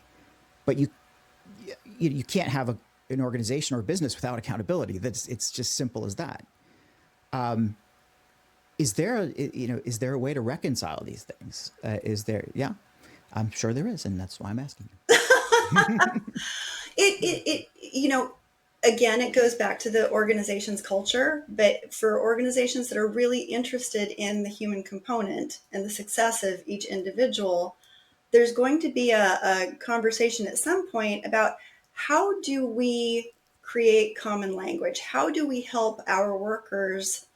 But you can't have an organization or a business without accountability. It's just simple as that. Is there a way to reconcile these things? Is there? Yeah, I'm sure there is, and that's why I'm asking you. Again, it goes back to the organization's culture, but for organizations that are really interested in the human component and the success of each individual, there's going to be a conversation at some point about how do we create common language? How do we help our workers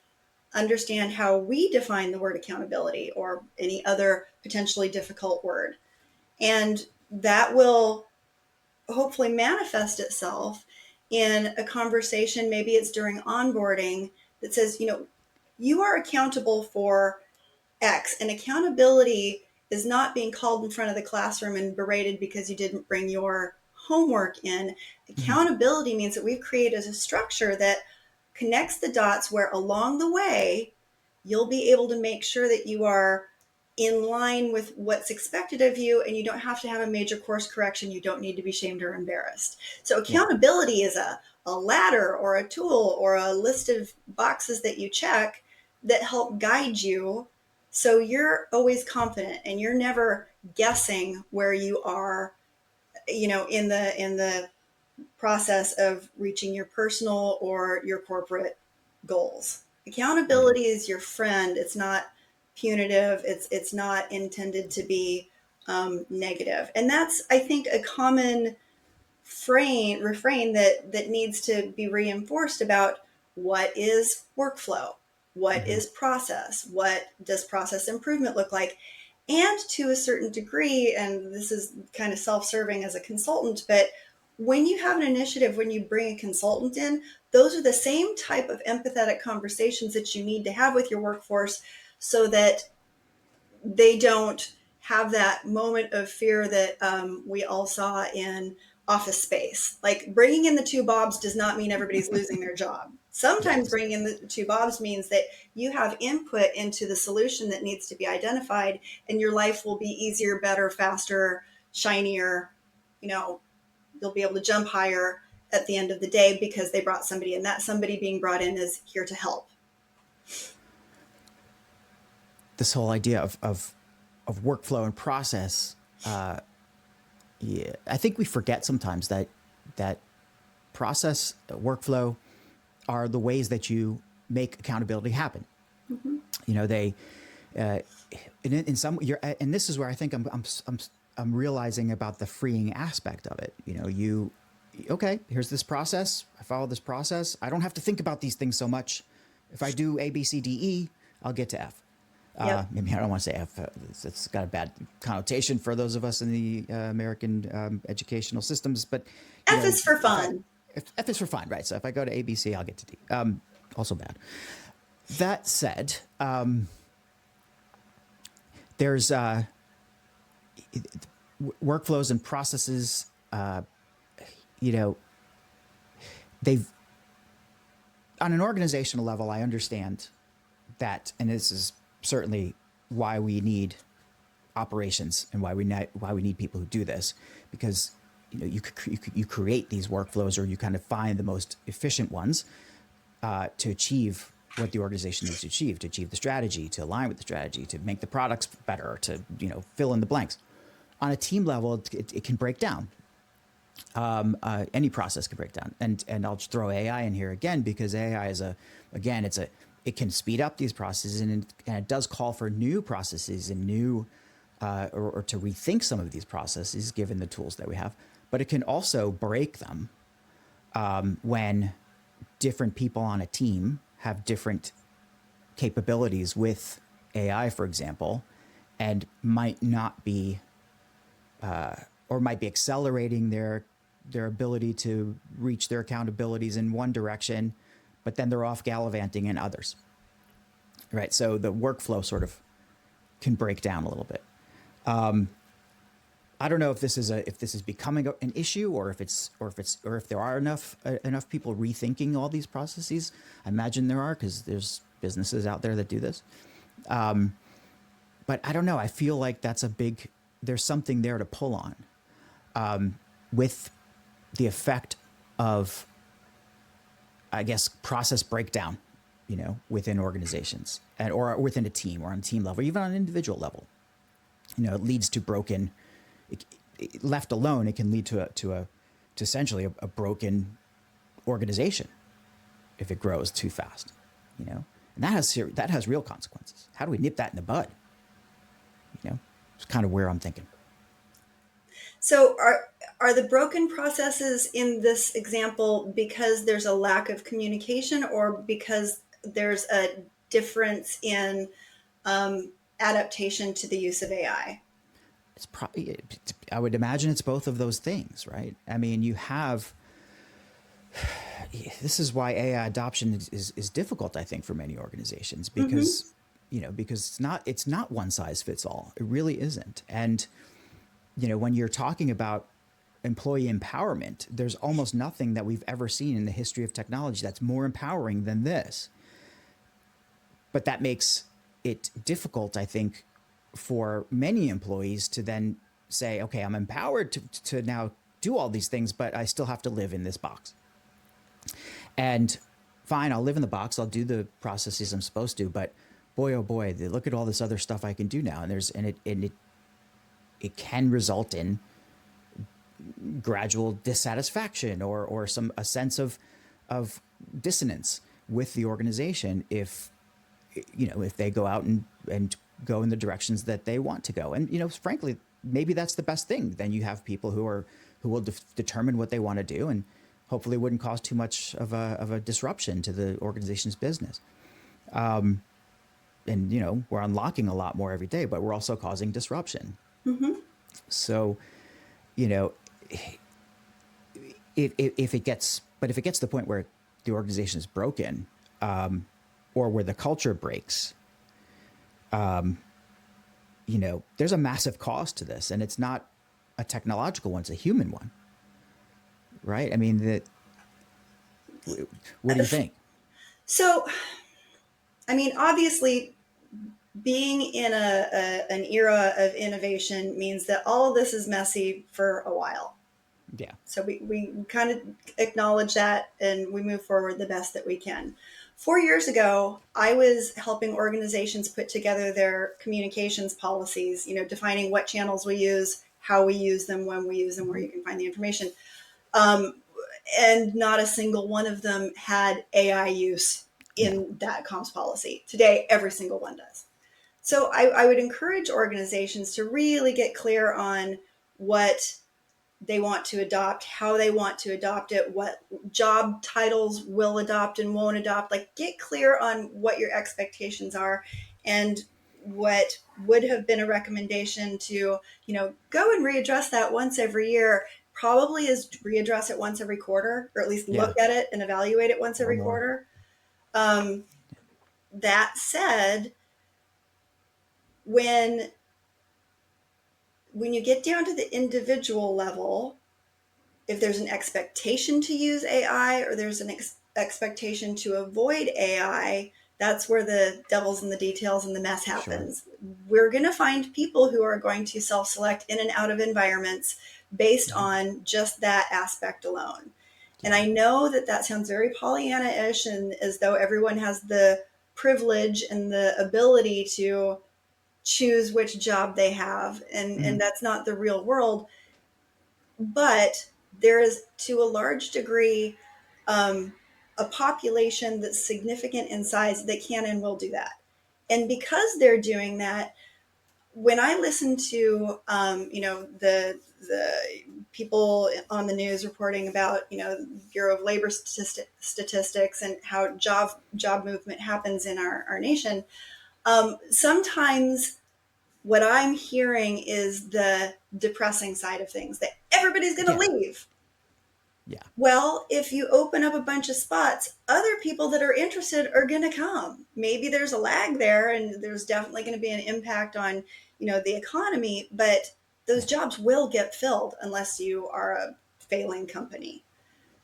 understand how we define the word accountability or any other potentially difficult word? And that will hopefully manifest itself in a conversation. Maybe it's during onboarding that says, you are accountable for X, and accountability is not being called in front of the classroom and berated because you didn't bring your homework in. Accountability means that we've created a structure that connects the dots where along the way, you'll be able to make sure that you are in line with what's expected of you, and you don't have to have a major course correction. You don't need to be shamed or embarrassed. So accountability is a ladder or a tool or a list of boxes that you check that help guide you, so you're always confident and you're never guessing where you are, in the process of reaching your personal or your corporate goals. Accountability is your friend. It's not punitive. It's not intended to be negative. And that's, I think, a common refrain that needs to be reinforced about what is workflow, what is process, what does process improvement look like. And to a certain degree, and this is kind of self-serving as a consultant, but when you have an initiative, when you bring a consultant in, those are the same type of empathetic conversations that you need to have with your workforce, so that they don't have that moment of fear that we all saw in Office Space. Like, bringing in the two Bobs does not mean everybody's losing their job. Sometimes bringing in the two Bobs means that you have input into the solution that needs to be identified, and your life will be easier, better, faster, shinier. You'll be able to jump higher at the end of the day because they brought somebody in. That somebody being brought in is here to help. This whole idea of workflow and process, I think we forget sometimes that process, workflow are the ways that you make accountability happen. They in some, and this is where I think I'm realizing about the freeing aspect of it. Okay, here's this process. I follow this process. I don't have to think about these things so much. If I do A, B, C, D, E, I'll get to F. Maybe I don't want to say F. It's got a bad connotation for those of us in the American educational systems. But F is for fun. F is for fun, right? So if I go to A, B, C, I'll get to D. Also bad. That said, there's workflows and processes. They've, on an organizational level, I understand that, and this is certainly why we need operations and why we need people who do this, because you create these workflows, or you kind of find the most efficient ones to achieve what the organization needs to achieve the strategy, to align with the strategy, to make the products better, to fill in the blanks. On a team level, it can break down. Any process can break down, and I'll just throw AI in here again, because AI is it can speed up these processes, and it does call for new processes and new or to rethink some of these processes given the tools that we have. But it can also break them when different people on a team have different capabilities with AI, for example, and might not be or might be accelerating their ability to reach their accountabilities in one direction, but then they're off gallivanting in others. Right. So the workflow sort of can break down a little bit. I don't know if this is becoming an issue, or if there are enough people rethinking all these processes. I imagine there are, because there's businesses out there that do this. But I don't know. I feel like there's something there to pull on with the effect of, I guess, process breakdown, within organizations or within a team, or on a team level, or even on an individual level. It leads to broken. Left alone, it can lead to essentially a broken organization if it grows too fast. And that has real consequences. How do we nip that in the bud? It's kind of where I'm thinking. So are the broken processes in this example because there's a lack of communication, or because there's a difference in adaptation to the use of AI? It's probably, I would imagine it's both of those things, right? I mean, this is why AI adoption is difficult, I think, for many organizations, because because it's not one size fits all. It really isn't. And when you're talking about employee empowerment, there's almost nothing that we've ever seen in the history of technology that's more empowering than this. But that makes it difficult, I think, for many employees to then say, okay, I'm empowered to now do all these things, but I still have to live in this box. And fine, I'll live in the box. I'll do the processes I'm supposed to, but boy, oh boy, look at all this other stuff I can do now. And it can result in gradual dissatisfaction or a sense of dissonance with the organization if they go out and go in the directions that they want to go. And frankly, maybe that's the best thing. Then you have people who will determine what they want to do, and hopefully wouldn't cause too much of a disruption to the organization's business. And we're unlocking a lot more every day, but we're also causing disruption. Mm-hmm. So, if it gets to the point where the organization is broken, or where the culture breaks, there's a massive cost to this, and it's not a technological one; it's a human one, right? I mean, what do you think? So, I mean, obviously, being in an era of innovation means that all of this is messy for a while. Yeah. So we kind of acknowledge that, and we move forward the best that we can. 4 years ago, I was helping organizations put together their communications policies, defining what channels we use, how we use them, when we use them, where you can find the information. And not a single one of them had AI use in that comms policy. Today, every single one does. So I would encourage organizations to really get clear on what they want to adopt, how they want to adopt it, what job titles will adopt and won't adopt. Like, get clear on what your expectations are, and what would have been a recommendation to, go and readdress that once every year probably is readdress it once every quarter, or at least look at it and evaluate it once every quarter. That said, when you get down to the individual level, if there's an expectation to use AI, or there's an expectation to avoid AI, that's where the devil's in the details and the mess happens. Sure. We're going to find people who are going to self-select in and out of environments based Mhm. on just that aspect alone. And Yeah. I know that that sounds very Pollyanna-ish and as though everyone has the privilege and the ability to choose which job they have. And Mhm. that's not the real world. But there is, to a large degree, um, a population that's significant in size that can and will do that. And because they're doing that, when I listen to the people on the news reporting about Bureau of Labor statistics and how job movement happens in our nation, sometimes what I'm hearing is the depressing side of things that everybody's going to Yeah. leave. Yeah. Well, if you open up a bunch of spots, other people that are interested are going to come. Maybe there's a lag there and there's definitely going to be an impact on, the economy, but those Yeah. jobs will get filled unless you are a failing company. Yeah.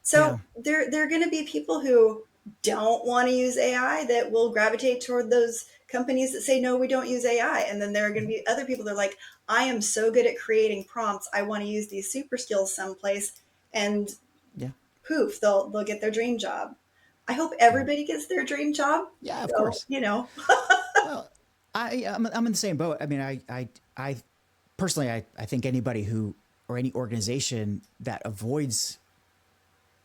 So there are going to be people who don't want to use AI that will gravitate toward those companies that say, no, we don't use AI. And then there are going to Mhm. be other people that are like, I am so good at creating prompts. I want to use these super skills someplace. And Yeah. poof, they'll get their dream job. I hope Yeah. everybody gets their dream job. Yeah. Of So, course. you know, Well, I'm in the same boat. I mean, I personally, I think anybody who or any organization that avoids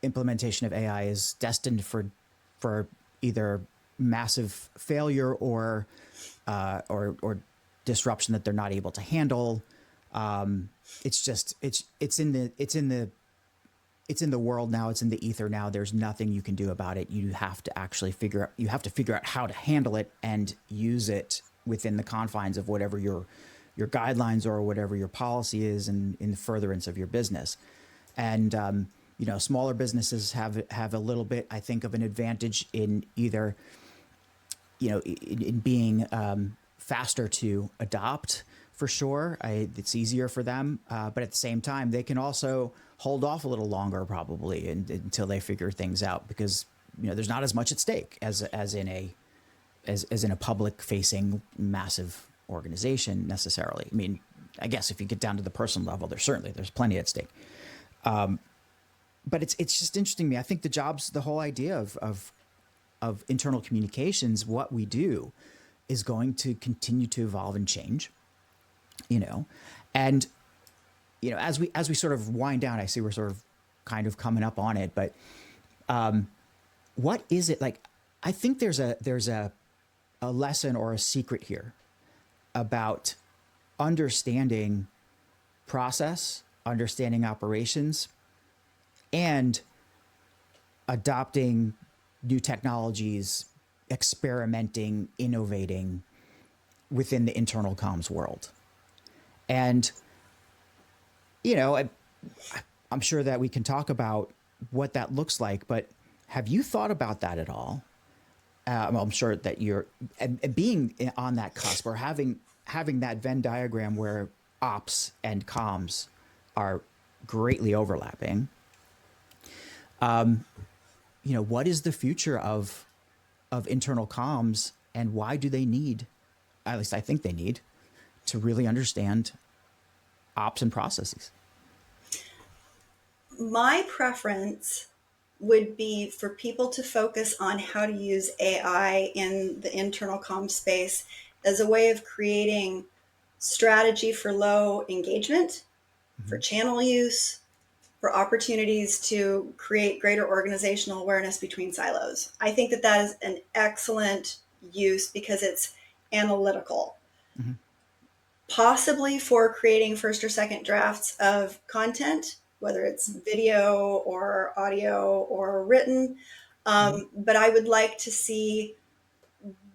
implementation of AI is destined for either massive failure or disruption that they're not able to handle. It's just it's in the world now. It's in the ether now. There's nothing you can do about it. You have to actually figure out how to handle it and use it within the confines of whatever your guidelines or whatever your policy is in the furtherance of your business. And smaller businesses have a little bit, I think, of an advantage in either in being faster to adopt for sure. It's easier for them, but at the same time, they can also hold off a little longer probably until they figure things out because there's not as much at stake as in a public facing massive organization necessarily. I mean, I guess if you get down to the personal level, there's plenty at stake. But it's just interesting to me. I think the whole idea of internal communications, what we do, is going to continue to evolve and change. You know, and as we sort of wind down, I see we're sort of kind of coming up on it, but what is it like? I think there's a lesson or a secret here about understanding process, understanding operations, and adopting new technologies, experimenting, innovating within the internal comms world. And, you know, I'm sure that we can talk about what that looks like, but have you thought about that at all? Well, I'm sure that you're being on that cusp or having that Venn diagram where ops and comms are greatly overlapping. What is the future of internal comms and why do they need, at least I think they need, to really understand ops and processes? my preference would be for people to focus on how to use AI in the internal comm space as a way of creating strategy for low engagement, for Mm-hmm. channel use, for opportunities to create greater organizational awareness between silos. I think that that is an excellent use because it's analytical, Mm-hmm. possibly for creating first or second drafts of content, whether it's video or audio or written. Mm-hmm. But I would like to see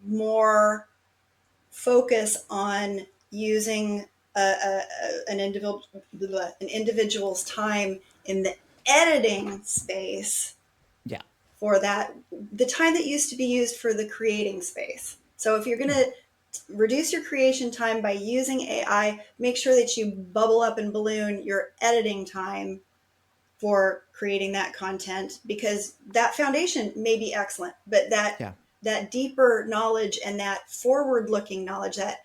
more focus on using an individual's time in the editing space Yeah. for that, the time that used to be used for the creating space. So if you're going Yeah. to reduce your creation time by using AI, make sure that you bubble up and balloon your editing time for creating that content because that foundation may be excellent, but Yeah. that deeper knowledge and that forward looking knowledge, that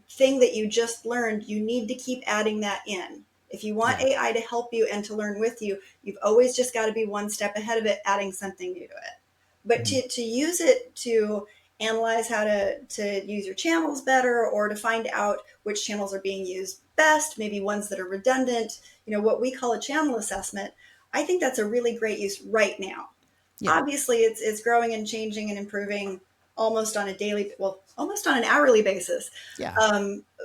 thing that you just learned, you need to keep adding that in. If you want Yeah. AI to help you and to learn with you, you've always just got to be one step ahead of it, adding something new to it. But Mhm. to use it to analyze how to use your channels better, or to find out which channels are being used best, maybe ones that are redundant, what we call a channel assessment, I think that's a really great use right now. Yeah. Obviously, it's growing and changing and improving almost on a daily, well, almost on an hourly basis. Yeah.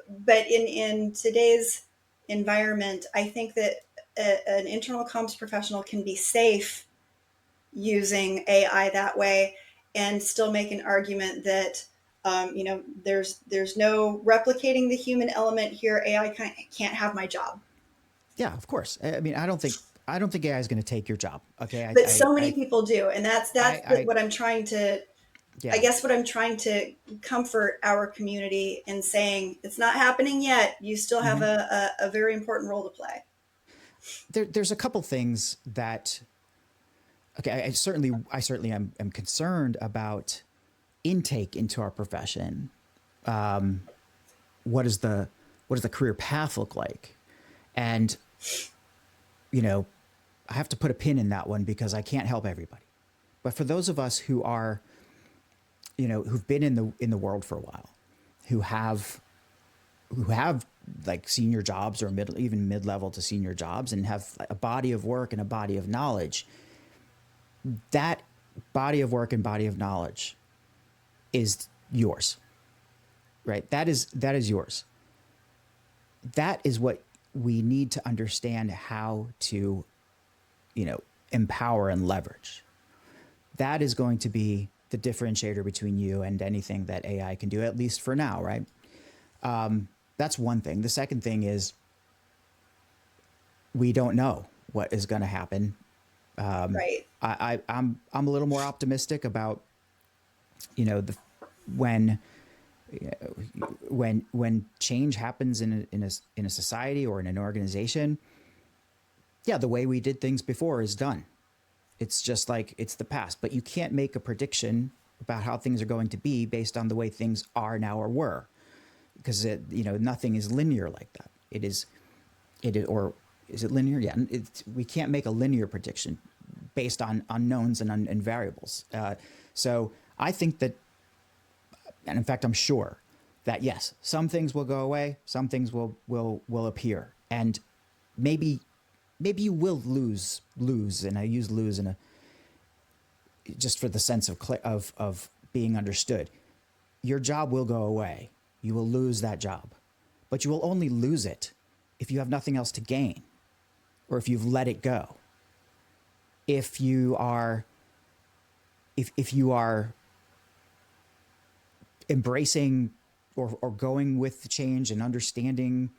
But in today's environment, I think that an internal comms professional can be safe using AI that way and still make an argument that there's no replicating the human element here. AI can't have my job. Yeah. Of course. I mean, I don't think AI is going to take your job. Okay. But so many people do, and I what I'm trying to, I yeah. guess what I'm trying to comfort our community in saying, it's not happening yet. You still have Hmm. a very important role to play. There's a couple things that, okay, I certainly am concerned about intake into our profession. What is the what does the career path look like? And you know, I have to put a pin in that one because I can't help everybody. But for those of us who are, who've been in the world for a while, who have who have like senior jobs or even mid level to senior jobs and have a body of work and a body of knowledge, that body of work and body of knowledge is yours, right? That is yours. That is what we need to understand how to, you know, empower and leverage. That is going to be the differentiator between you and anything that AI can do, at least for now, right? That's one thing. The second thing is we don't know what is going to happen. Right. I'm a little more optimistic about, the when when change happens in a society or in an organization. Yeah, the way we did things before is done. It's just like it's the past, but you can't make a prediction about how things are going to be based on the way things are now or were, because nothing is linear like that. Or is it linear? Yeah, we can't make a linear prediction based on unknowns and variables. So I think that, and in fact, I'm sure that yes, some things will go away, some things will appear, and maybe you will lose, and I use lose in a just for the sense of being understood. Your job will go away. You will lose that job, but you will only lose it if you have nothing else to gain, or if you've let it go. If you are if you are embracing or going with the change and understanding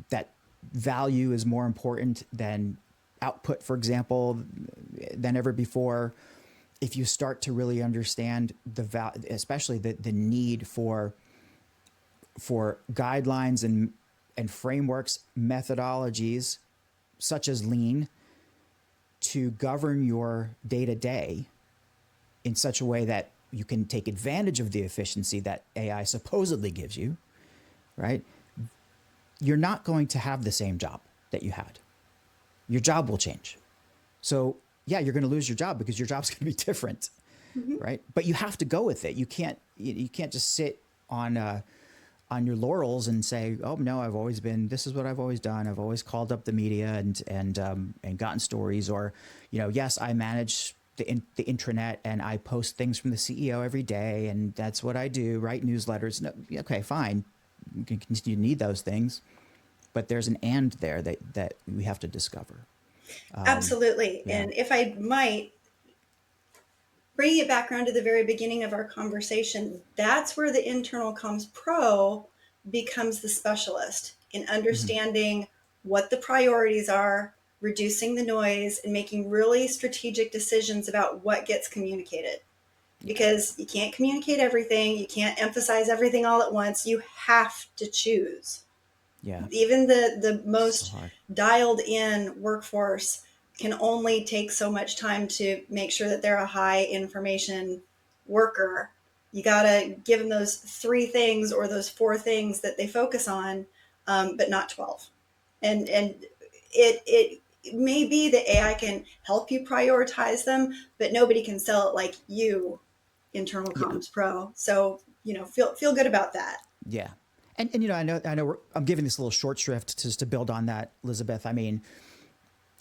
that value is more important than output, for example, than ever before. If you start to really understand especially the need for guidelines and frameworks, methodologies such as lean to govern your day to day in such a way that you can take advantage of the efficiency that AI supposedly gives you, right? You're not going to have the same job that you had. Your job will change. So, yeah, you're going to lose your job because your job's going to be different, Mm-hmm. right? But you have to go with it. You can't just sit on your laurels and say, "Oh no, I've always been. This is what I've always done. I've always called up the media and gotten stories." Or, yes, I manage the intranet and I post things from the CEO every day, and that's what I do. Write newsletters. No, okay, fine. You can continue to need those things, but there's an and there that we have to discover. Absolutely. Yeah. And if I might, bringing it back around to the very beginning of our conversation, that's where the internal comms pro becomes the specialist in Mm-hmm. understanding what the priorities are, reducing the noise, and making really strategic decisions about what gets communicated. Yeah. Because you can't communicate everything, you can't emphasize everything all at once. You have to choose. Yeah. Even the So most hard. dialed in workforce can only take so much time to make sure that they're a high information worker. You got to give them those three things or those four things that they focus on, but not 12. and it may be that AI can help you prioritize them, but nobody can sell it like you, Internal Yeah. Comms Pro. So, feel good about that. Yeah. And I'm giving this a little short shrift just to build on that, Elizabeth. I mean,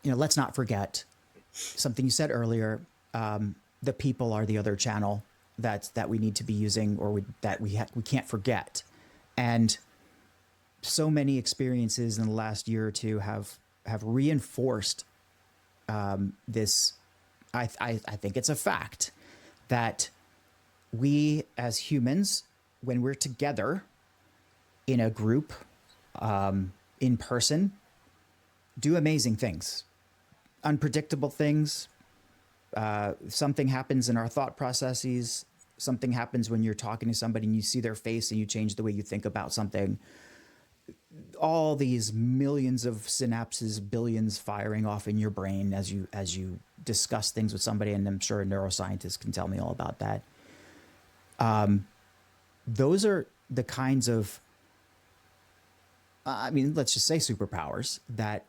let's not forget something you said earlier. The people are the other channel that we need to be using, or we can't forget. And so many experiences in the last year or two have reinforced this. I think it's a fact that we as humans, when we're together in a group, in person, do amazing things, unpredictable things. Something happens in our thought processes. Something happens when you're talking to somebody and you see their face and you change the way you think about something. All these millions of synapses, billions firing off in your brain as you discuss things with somebody, and I'm sure a neuroscientist can tell me all about that. Those are the kinds of, let's just say superpowers that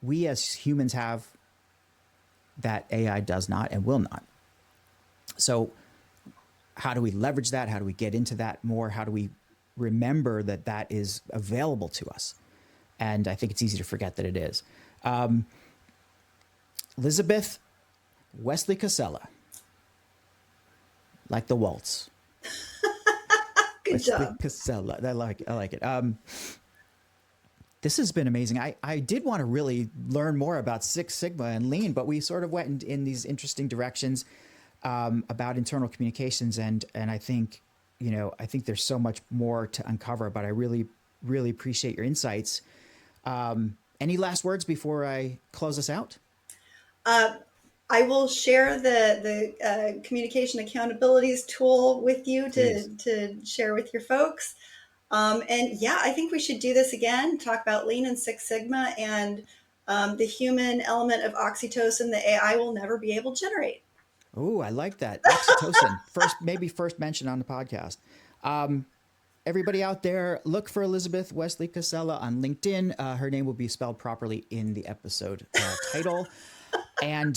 we as humans have that AI does not and will not. So how do we leverage that? How do we get into that more? How do we remember that that is available to us? And I think it's easy to forget that it is. Lizabeth Wesely-Casella, like the waltz. Good job. Casella. I like it. This has been amazing. I did want to really learn more about Six Sigma and Lean, but we sort of went in these interesting directions about internal communications, and I think there's so much more to uncover. But I really, really appreciate your insights. Any last words before I close us out? I will share the communication accountabilities tool with you Please. to share with your folks. And yeah, I think we should do this again, talk about Lean and Six Sigma and the human element of oxytocin that AI will never be able to generate. Oh, I like that. Oxytocin. First mention on the podcast. Everybody out there, look for Lizabeth Wesely-Casella on LinkedIn. Her name will be spelled properly in the episode title. And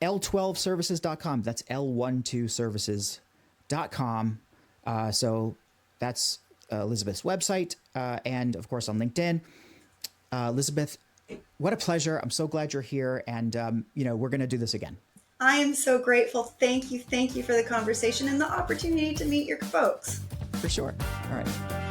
L12services.com. That's L12services.com. So that's Lizabeth's website. And of course on LinkedIn. Lizabeth, what a pleasure. I'm so glad you're here. And, we're going to do this again. I am so grateful. Thank you. Thank you for the conversation and the opportunity to meet your folks. For sure. All right.